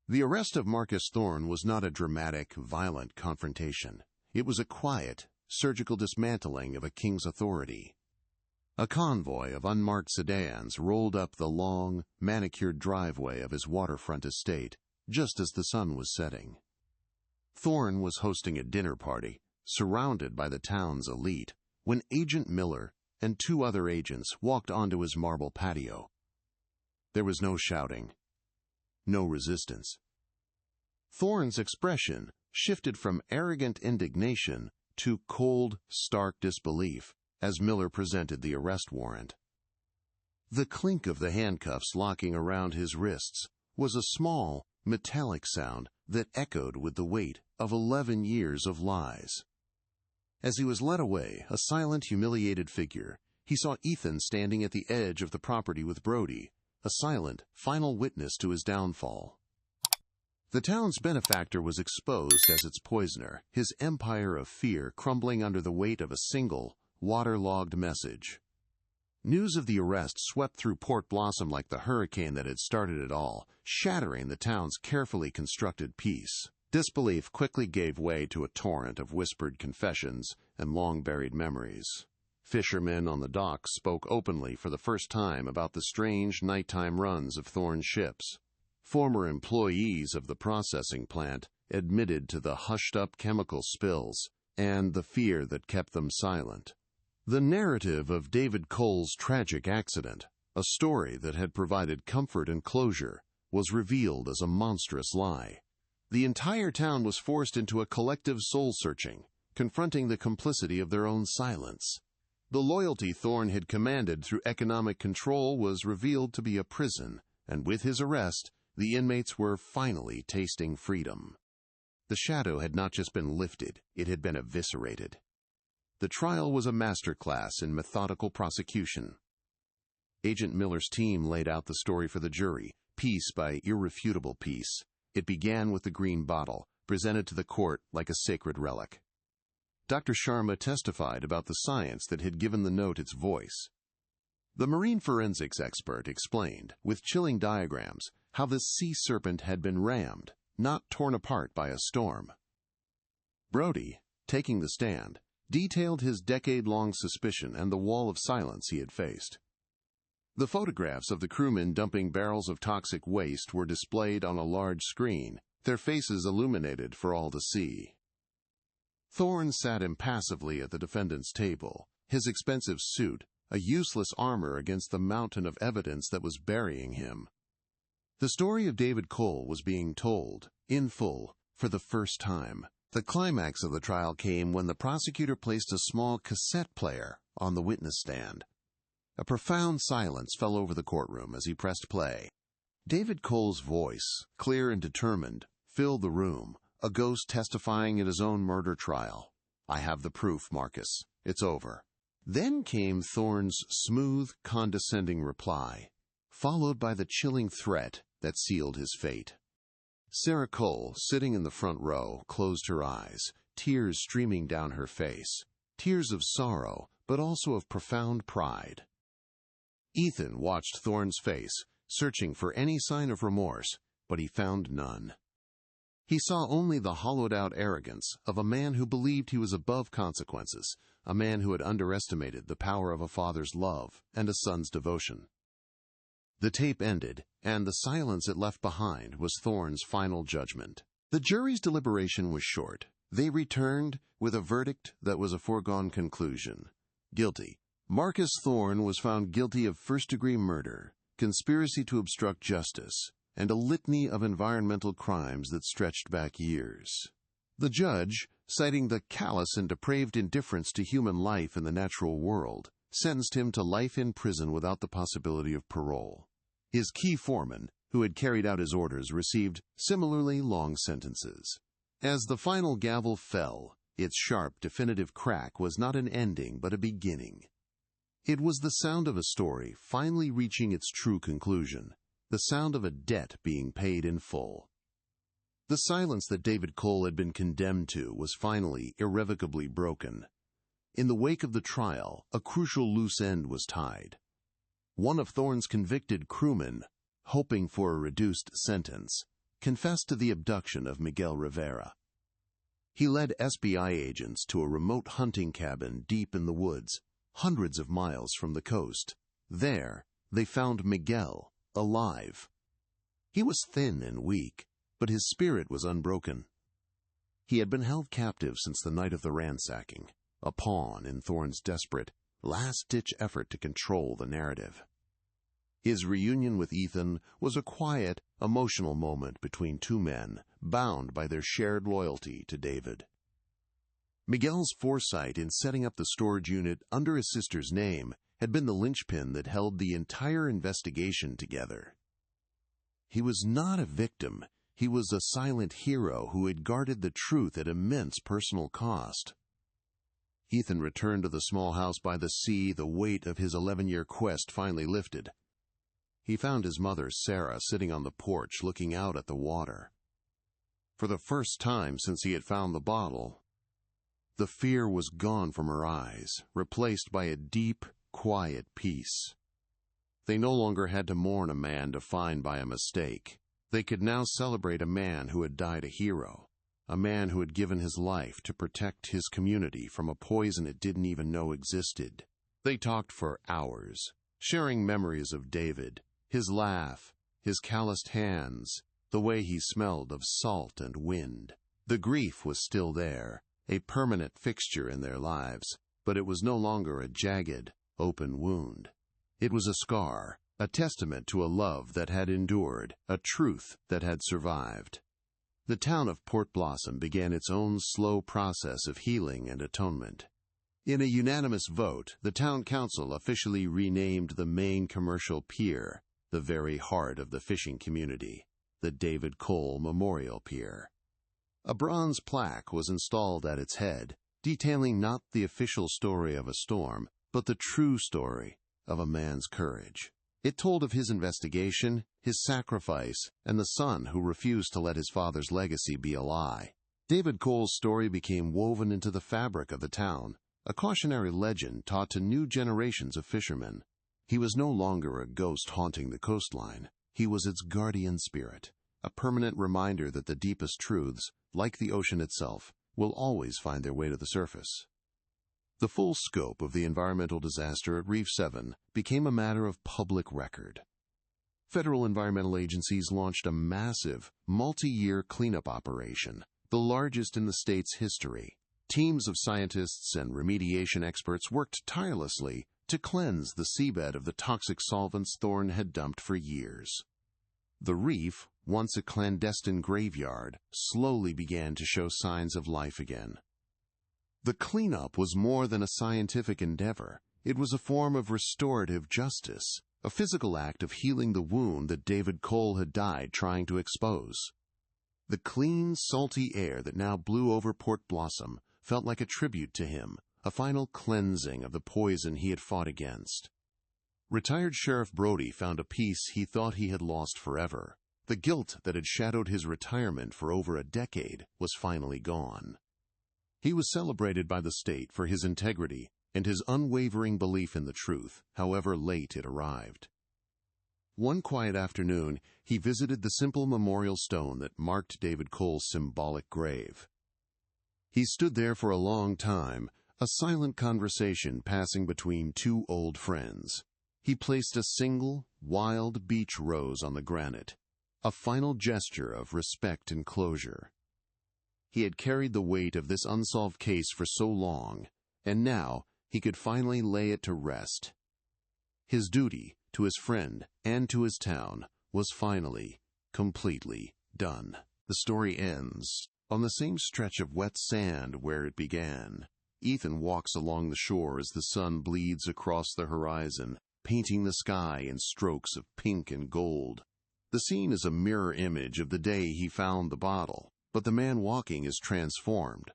The arrest of Marcus Thorne was not a dramatic, violent confrontation. It was a quiet, surgical dismantling of a king's authority. A convoy of unmarked sedans rolled up the long, manicured driveway of his waterfront estate just as the sun was setting. Thorne was hosting a dinner party, surrounded by the town's elite, when Agent Miller and two other agents walked onto his marble patio. There was no shouting, no resistance. Thorne's expression shifted from arrogant indignation to cold, stark disbelief as Miller presented the arrest warrant. The clink of the handcuffs locking around his wrists was a small, metallic sound that echoed with the weight of 11 years of lies. As he was led away, a silent, humiliated figure, he saw Ethan standing at the edge of the property with Brody, a silent, final witness to his downfall. The town's benefactor was exposed as its poisoner, his empire of fear crumbling under the weight of a single, waterlogged message. News of the arrest swept through Port Blossom like the hurricane that had started it all, shattering the town's carefully constructed peace. Disbelief quickly gave way to a torrent of whispered confessions and long-buried memories. Fishermen on the docks spoke openly for the first time about the strange nighttime runs of Thorne's ships. Former employees of the processing plant admitted to the hushed-up chemical spills and the fear that kept them silent. The narrative of David Cole's tragic accident, a story that had provided comfort and closure, was revealed as a monstrous lie. The entire town was forced into a collective soul-searching, confronting the complicity of their own silence. The loyalty Thorne had commanded through economic control was revealed to be a prison, and with his arrest, the inmates were finally tasting freedom. The shadow had not just been lifted, it had been eviscerated. The trial was a masterclass in methodical prosecution. Agent Miller's team laid out the story for the jury, piece by irrefutable piece. It began with the green bottle, presented to the court like a sacred relic. Dr. Sharma testified about the science that had given the note its voice. The marine forensics expert explained, with chilling diagrams, how the sea serpent had been rammed, not torn apart by a storm. Brody, taking the stand, detailed his decade-long suspicion and the wall of silence he had faced. The photographs of the crewmen dumping barrels of toxic waste were displayed on a large screen, their faces illuminated for all to see. Thorne sat impassively at the defendant's table, his expensive suit, a useless armor against the mountain of evidence that was burying him. The story of David Cole was being told, in full, for the first time. The climax of the trial came when the prosecutor placed a small cassette player on the witness stand. A profound silence fell over the courtroom as he pressed play. David Cole's voice, clear and determined, filled the room, a ghost testifying at his own murder trial. "I have the proof, Marcus. It's over." Then came Thorne's smooth, condescending reply, followed by the chilling threat that sealed his fate. Sarah Cole, sitting in the front row, closed her eyes, tears streaming down her face, tears of sorrow, but also of profound pride. Ethan watched Thorne's face, searching for any sign of remorse, but he found none. He saw only the hollowed-out arrogance of a man who believed he was above consequences, a man who had underestimated the power of a father's love and a son's devotion. The tape ended, and the silence it left behind was Thorne's final judgment. The jury's deliberation was short. They returned with a verdict that was a foregone conclusion. Guilty. Marcus Thorne was found guilty of first-degree murder, conspiracy to obstruct justice, and a litany of environmental crimes that stretched back years. The judge, citing the callous and depraved indifference to human life in the natural world, sentenced him to life in prison without the possibility of parole. His key foreman, who had carried out his orders, received similarly long sentences. As the final gavel fell, its sharp, definitive crack was not an ending but a beginning. It was the sound of a story finally reaching its true conclusion, the sound of a debt being paid in full. The silence that David Cole had been condemned to was finally irrevocably broken. In the wake of the trial, a crucial loose end was tied. One of Thorne's convicted crewmen, hoping for a reduced sentence, confessed to the abduction of Miguel Rivera. He led SBI agents to a remote hunting cabin deep in the woods, hundreds of miles from the coast. There, they found Miguel, alive. He was thin and weak, but his spirit was unbroken. He had been held captive since the night of the ransacking, a pawn in Thorne's desperate, last-ditch effort to control the narrative. His reunion with Ethan was a quiet, emotional moment between two men bound by their shared loyalty to David. Miguel's foresight in setting up the storage unit under his sister's name had been the linchpin that held the entire investigation together. He was not a victim. He was a silent hero who had guarded the truth at immense personal cost. Ethan returned to the small house by the sea, the weight of his 11-year quest finally lifted. He found his mother, Sarah, sitting on the porch looking out at the water. For the first time since he had found the bottle, the fear was gone from her eyes, replaced by a deep, quiet peace. They no longer had to mourn a man defined by a mistake. They could now celebrate a man who had died a hero, a man who had given his life to protect his community from a poison it didn't even know existed. They talked for hours, sharing memories of David, his laugh, his calloused hands, the way he smelled of salt and wind. The grief was still there, a permanent fixture in their lives, but it was no longer a jagged, open wound. It was a scar, a testament to a love that had endured, a truth that had survived. The town of Port Blossom began its own slow process of healing and atonement. In a unanimous vote, the town council officially renamed the main commercial pier, the very heart of the fishing community, the David Cole Memorial Pier. A bronze plaque was installed at its head, detailing not the official story of a storm, but the true story of a man's courage. It told of his investigation, his sacrifice, and the son who refused to let his father's legacy be a lie. David Cole's story became woven into the fabric of the town, a cautionary legend taught to new generations of fishermen. He was no longer a ghost haunting the coastline. He was its guardian spirit, a permanent reminder that the deepest truths, like the ocean itself, will always find their way to the surface. The full scope of the environmental disaster at Reef 7 became a matter of public record. Federal environmental agencies launched a massive, multi-year cleanup operation, the largest in the state's history. Teams of scientists and remediation experts worked tirelessly to cleanse the seabed of the toxic solvents Thorne had dumped for years. The reef, once a clandestine graveyard, slowly began to show signs of life again. The cleanup was more than a scientific endeavor. It was a form of restorative justice, a physical act of healing the wound that David Cole had died trying to expose. The clean, salty air that now blew over Port Blossom felt like a tribute to him, a final cleansing of the poison he had fought against. Retired Sheriff Brody found a peace he thought he had lost forever. The guilt that had shadowed his retirement for over a decade was finally gone. He was celebrated by the state for his integrity and his unwavering belief in the truth, however late it arrived. One quiet afternoon, he visited the simple memorial stone that marked David Cole's symbolic grave. He stood there for a long time, a silent conversation passing between two old friends. He placed a single, wild beach rose on the granite, a final gesture of respect and closure. He had carried the weight of this unsolved case for so long, and now he could finally lay it to rest. His duty to his friend and to his town was finally, completely done. The story ends on the same stretch of wet sand where it began. Ethan walks along the shore as the sun bleeds across the horizon, painting the sky in strokes of pink and gold. The scene is a mirror image of the day he found the bottle, but the man walking is transformed.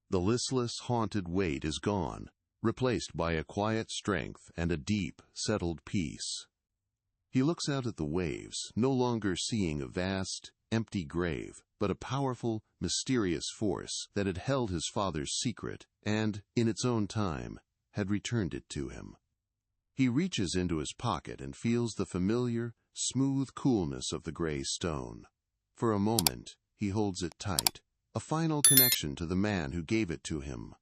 The listless, haunted weight is gone, replaced by a quiet strength and a deep, settled peace. He looks out at the waves, no longer seeing a vast, empty grave, but a powerful, mysterious force that had held his father's secret and, in its own time, had returned it to him. He reaches into his pocket and feels the familiar, smooth coolness of the gray stone. For a moment, he holds it tight, a final connection to the man who gave it to him.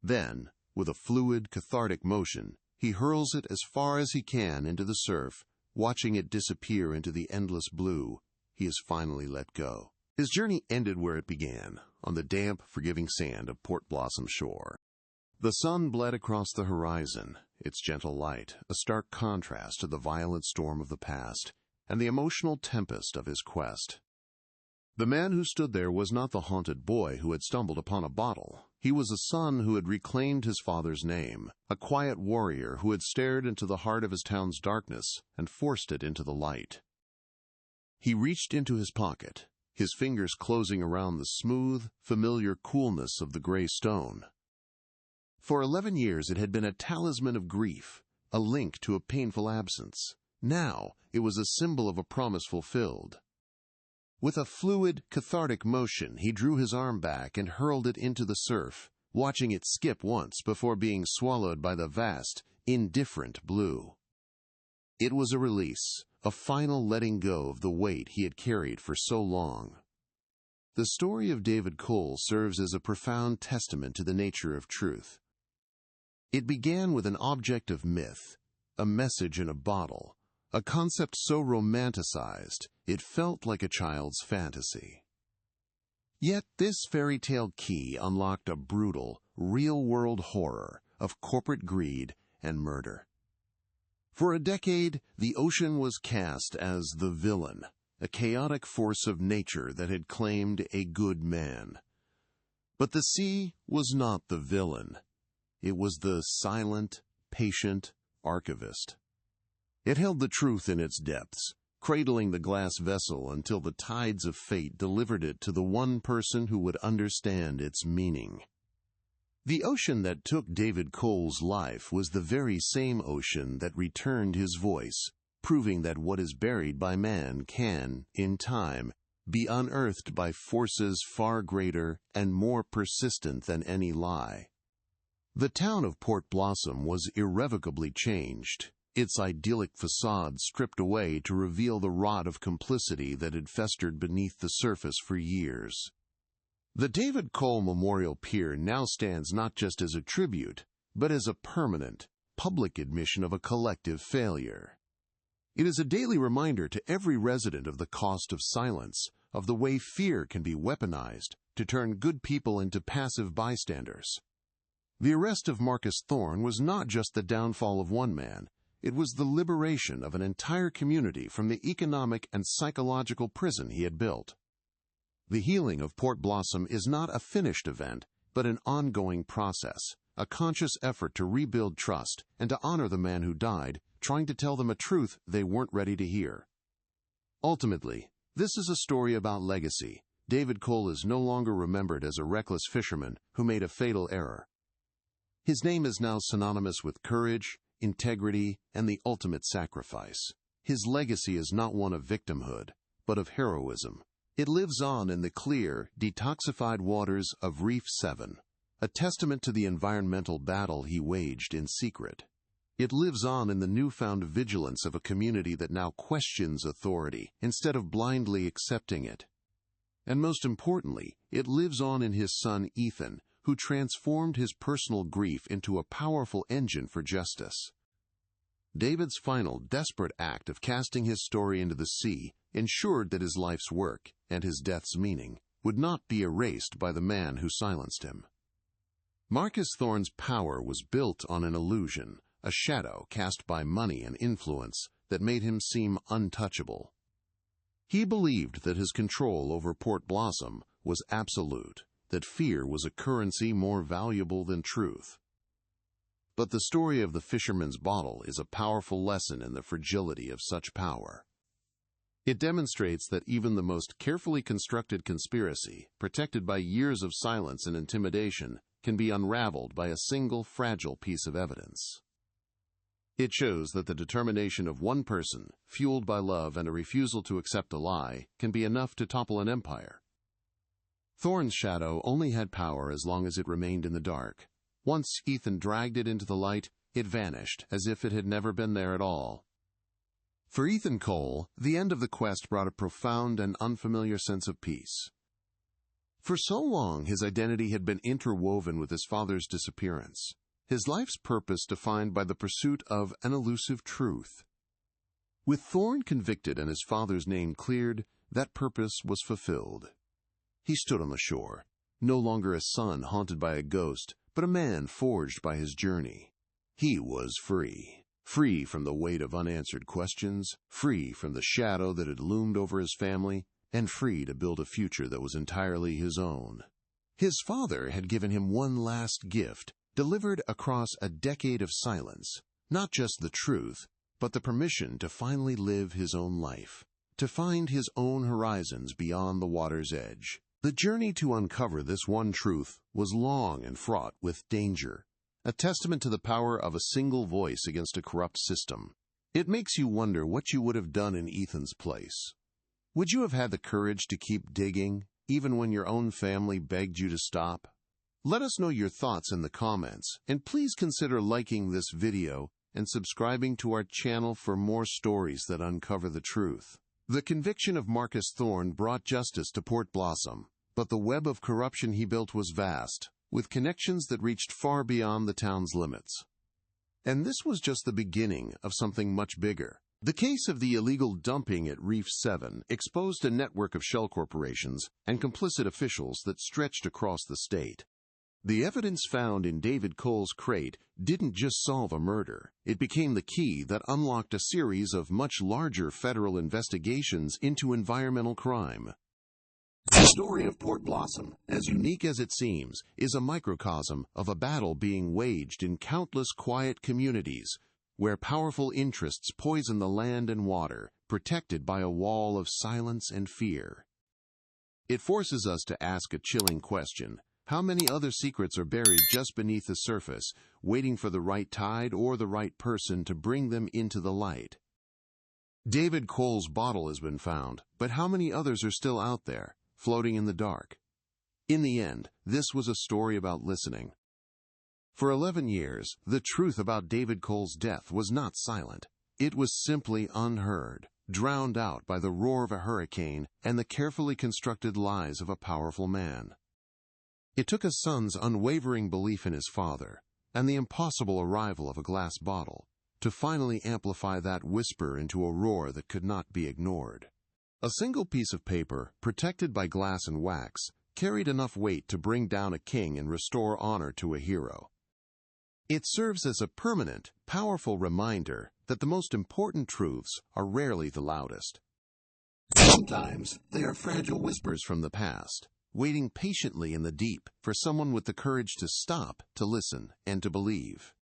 Then, with a fluid, cathartic motion, he hurls it as far as he can into the surf, watching it disappear into the endless blue. He is finally let go. His journey ended where it began, on the damp, forgiving sand of Port Blossom shore. The sun bled across the horizon, its gentle light a stark contrast to the violent storm of the past and the emotional tempest of his quest. The man who stood there was not the haunted boy who had stumbled upon a bottle. He was a son who had reclaimed his father's name, a quiet warrior who had stared into the heart of his town's darkness and forced it into the light. He reached into his pocket, his fingers closing around the smooth, familiar coolness of the gray stone. For 11 years it had been a talisman of grief, a link to a painful absence. Now it was a symbol of a promise fulfilled. With a fluid, cathartic motion, he drew his arm back and hurled it into the surf, watching it skip once before being swallowed by the vast, indifferent blue. It was a release, a final letting go of the weight he had carried for so long. The story of David Cole serves as a profound testament to the nature of truth. It began with an object of myth, a message in a bottle, a concept so romanticized it felt like a child's fantasy. Yet this fairy tale key unlocked a brutal, real-world horror of corporate greed and murder. For a decade, the ocean was cast as the villain, a chaotic force of nature that had claimed a good man. But the sea was not the villain. It was the silent, patient archivist. It held the truth in its depths, cradling the glass vessel until the tides of fate delivered it to the one person who would understand its meaning. The ocean that took David Cole's life was the very same ocean that returned his voice, proving that what is buried by man can, in time, be unearthed by forces far greater and more persistent than any lie. The town of Port Blossom was irrevocably changed, its idyllic facade stripped away to reveal the rot of complicity that had festered beneath the surface for years. The David Cole Memorial Pier now stands not just as a tribute, but as a permanent, public admission of a collective failure. It is a daily reminder to every resident of the cost of silence, of the way fear can be weaponized to turn good people into passive bystanders. The arrest of Marcus Thorne was not just the downfall of one man, it was the liberation of an entire community from the economic and psychological prison he had built. The healing of Port Blossom is not a finished event, but an ongoing process, a conscious effort to rebuild trust and to honor the man who died, trying to tell them a truth they weren't ready to hear. Ultimately, this is a story about legacy. David Cole is no longer remembered as a reckless fisherman who made a fatal error. His name is now synonymous with courage, integrity, and the ultimate sacrifice. His legacy is not one of victimhood, but of heroism. It lives on in the clear, detoxified waters of Reef 7, a testament to the environmental battle he waged in secret. It lives on in the newfound vigilance of a community that now questions authority instead of blindly accepting it. And most importantly, it lives on in his son Ethan, who transformed his personal grief into a powerful engine for justice. David's final, desperate act of casting his story into the sea ensured that his life's work and his death's meaning would not be erased by the man who silenced him. Marcus Thorne's power was built on an illusion, a shadow cast by money and influence that made him seem untouchable. He believed that his control over Port Blossom was absolute, that fear was a currency more valuable than truth. But the story of the fisherman's bottle is a powerful lesson in the fragility of such power. It demonstrates that even the most carefully constructed conspiracy, protected by years of silence and intimidation, can be unraveled by a single fragile piece of evidence. It shows that the determination of one person, fueled by love and a refusal to accept a lie, can be enough to topple an empire. Thorne's shadow only had power as long as it remained in the dark. Once Ethan dragged it into the light, it vanished, as if it had never been there at all. For Ethan Cole, the end of the quest brought a profound and unfamiliar sense of peace. For so long, his identity had been interwoven with his father's disappearance, his life's purpose defined by the pursuit of an elusive truth. With Thorne convicted and his father's name cleared, that purpose was fulfilled. He stood on the shore, no longer a son haunted by a ghost, but but a man forged by his journey. He was free. Free from the weight of unanswered questions, free from the shadow that had loomed over his family, and free to build a future that was entirely his own. His father had given him one last gift, delivered across a decade of silence, not just the truth, but the permission to finally live his own life, to find his own horizons beyond the water's edge. The journey to uncover this one truth was long and fraught with danger, a testament to the power of a single voice against a corrupt system. It makes you wonder what you would have done in Ethan's place. Would you have had the courage to keep digging, even when your own family begged you to stop? Let us know your thoughts in the comments, and please consider liking this video and subscribing to our channel for more stories that uncover the truth. The conviction of Marcus Thorne brought justice to Port Blossom, but the web of corruption he built was vast, with connections that reached far beyond the town's limits. And this was just the beginning of something much bigger. The case of the illegal dumping at Reef 7 exposed a network of shell corporations and complicit officials that stretched across the state. The evidence found in David Cole's crate didn't just solve a murder. It became the key that unlocked a series of much larger federal investigations into environmental crime. The story of Port Blossom, as unique as it seems, is a microcosm of a battle being waged in countless quiet communities where powerful interests poison the land and water, protected by a wall of silence and fear. It forces us to ask a chilling question. How many other secrets are buried just beneath the surface, waiting for the right tide or the right person to bring them into the light? David Cole's bottle has been found, but how many others are still out there, floating in the dark? In the end, this was a story about listening. For 11 years, the truth about David Cole's death was not silent. It was simply unheard, drowned out by the roar of a hurricane and the carefully constructed lies of a powerful man. It took a son's unwavering belief in his father and the impossible arrival of a glass bottle to finally amplify that whisper into a roar that could not be ignored. A single piece of paper, protected by glass and wax, carried enough weight to bring down a king and restore honor to a hero. It serves as a permanent, powerful reminder that the most important truths are rarely the loudest. Sometimes they are fragile whispers from the past, waiting patiently in the deep for someone with the courage to stop, to listen, and to believe.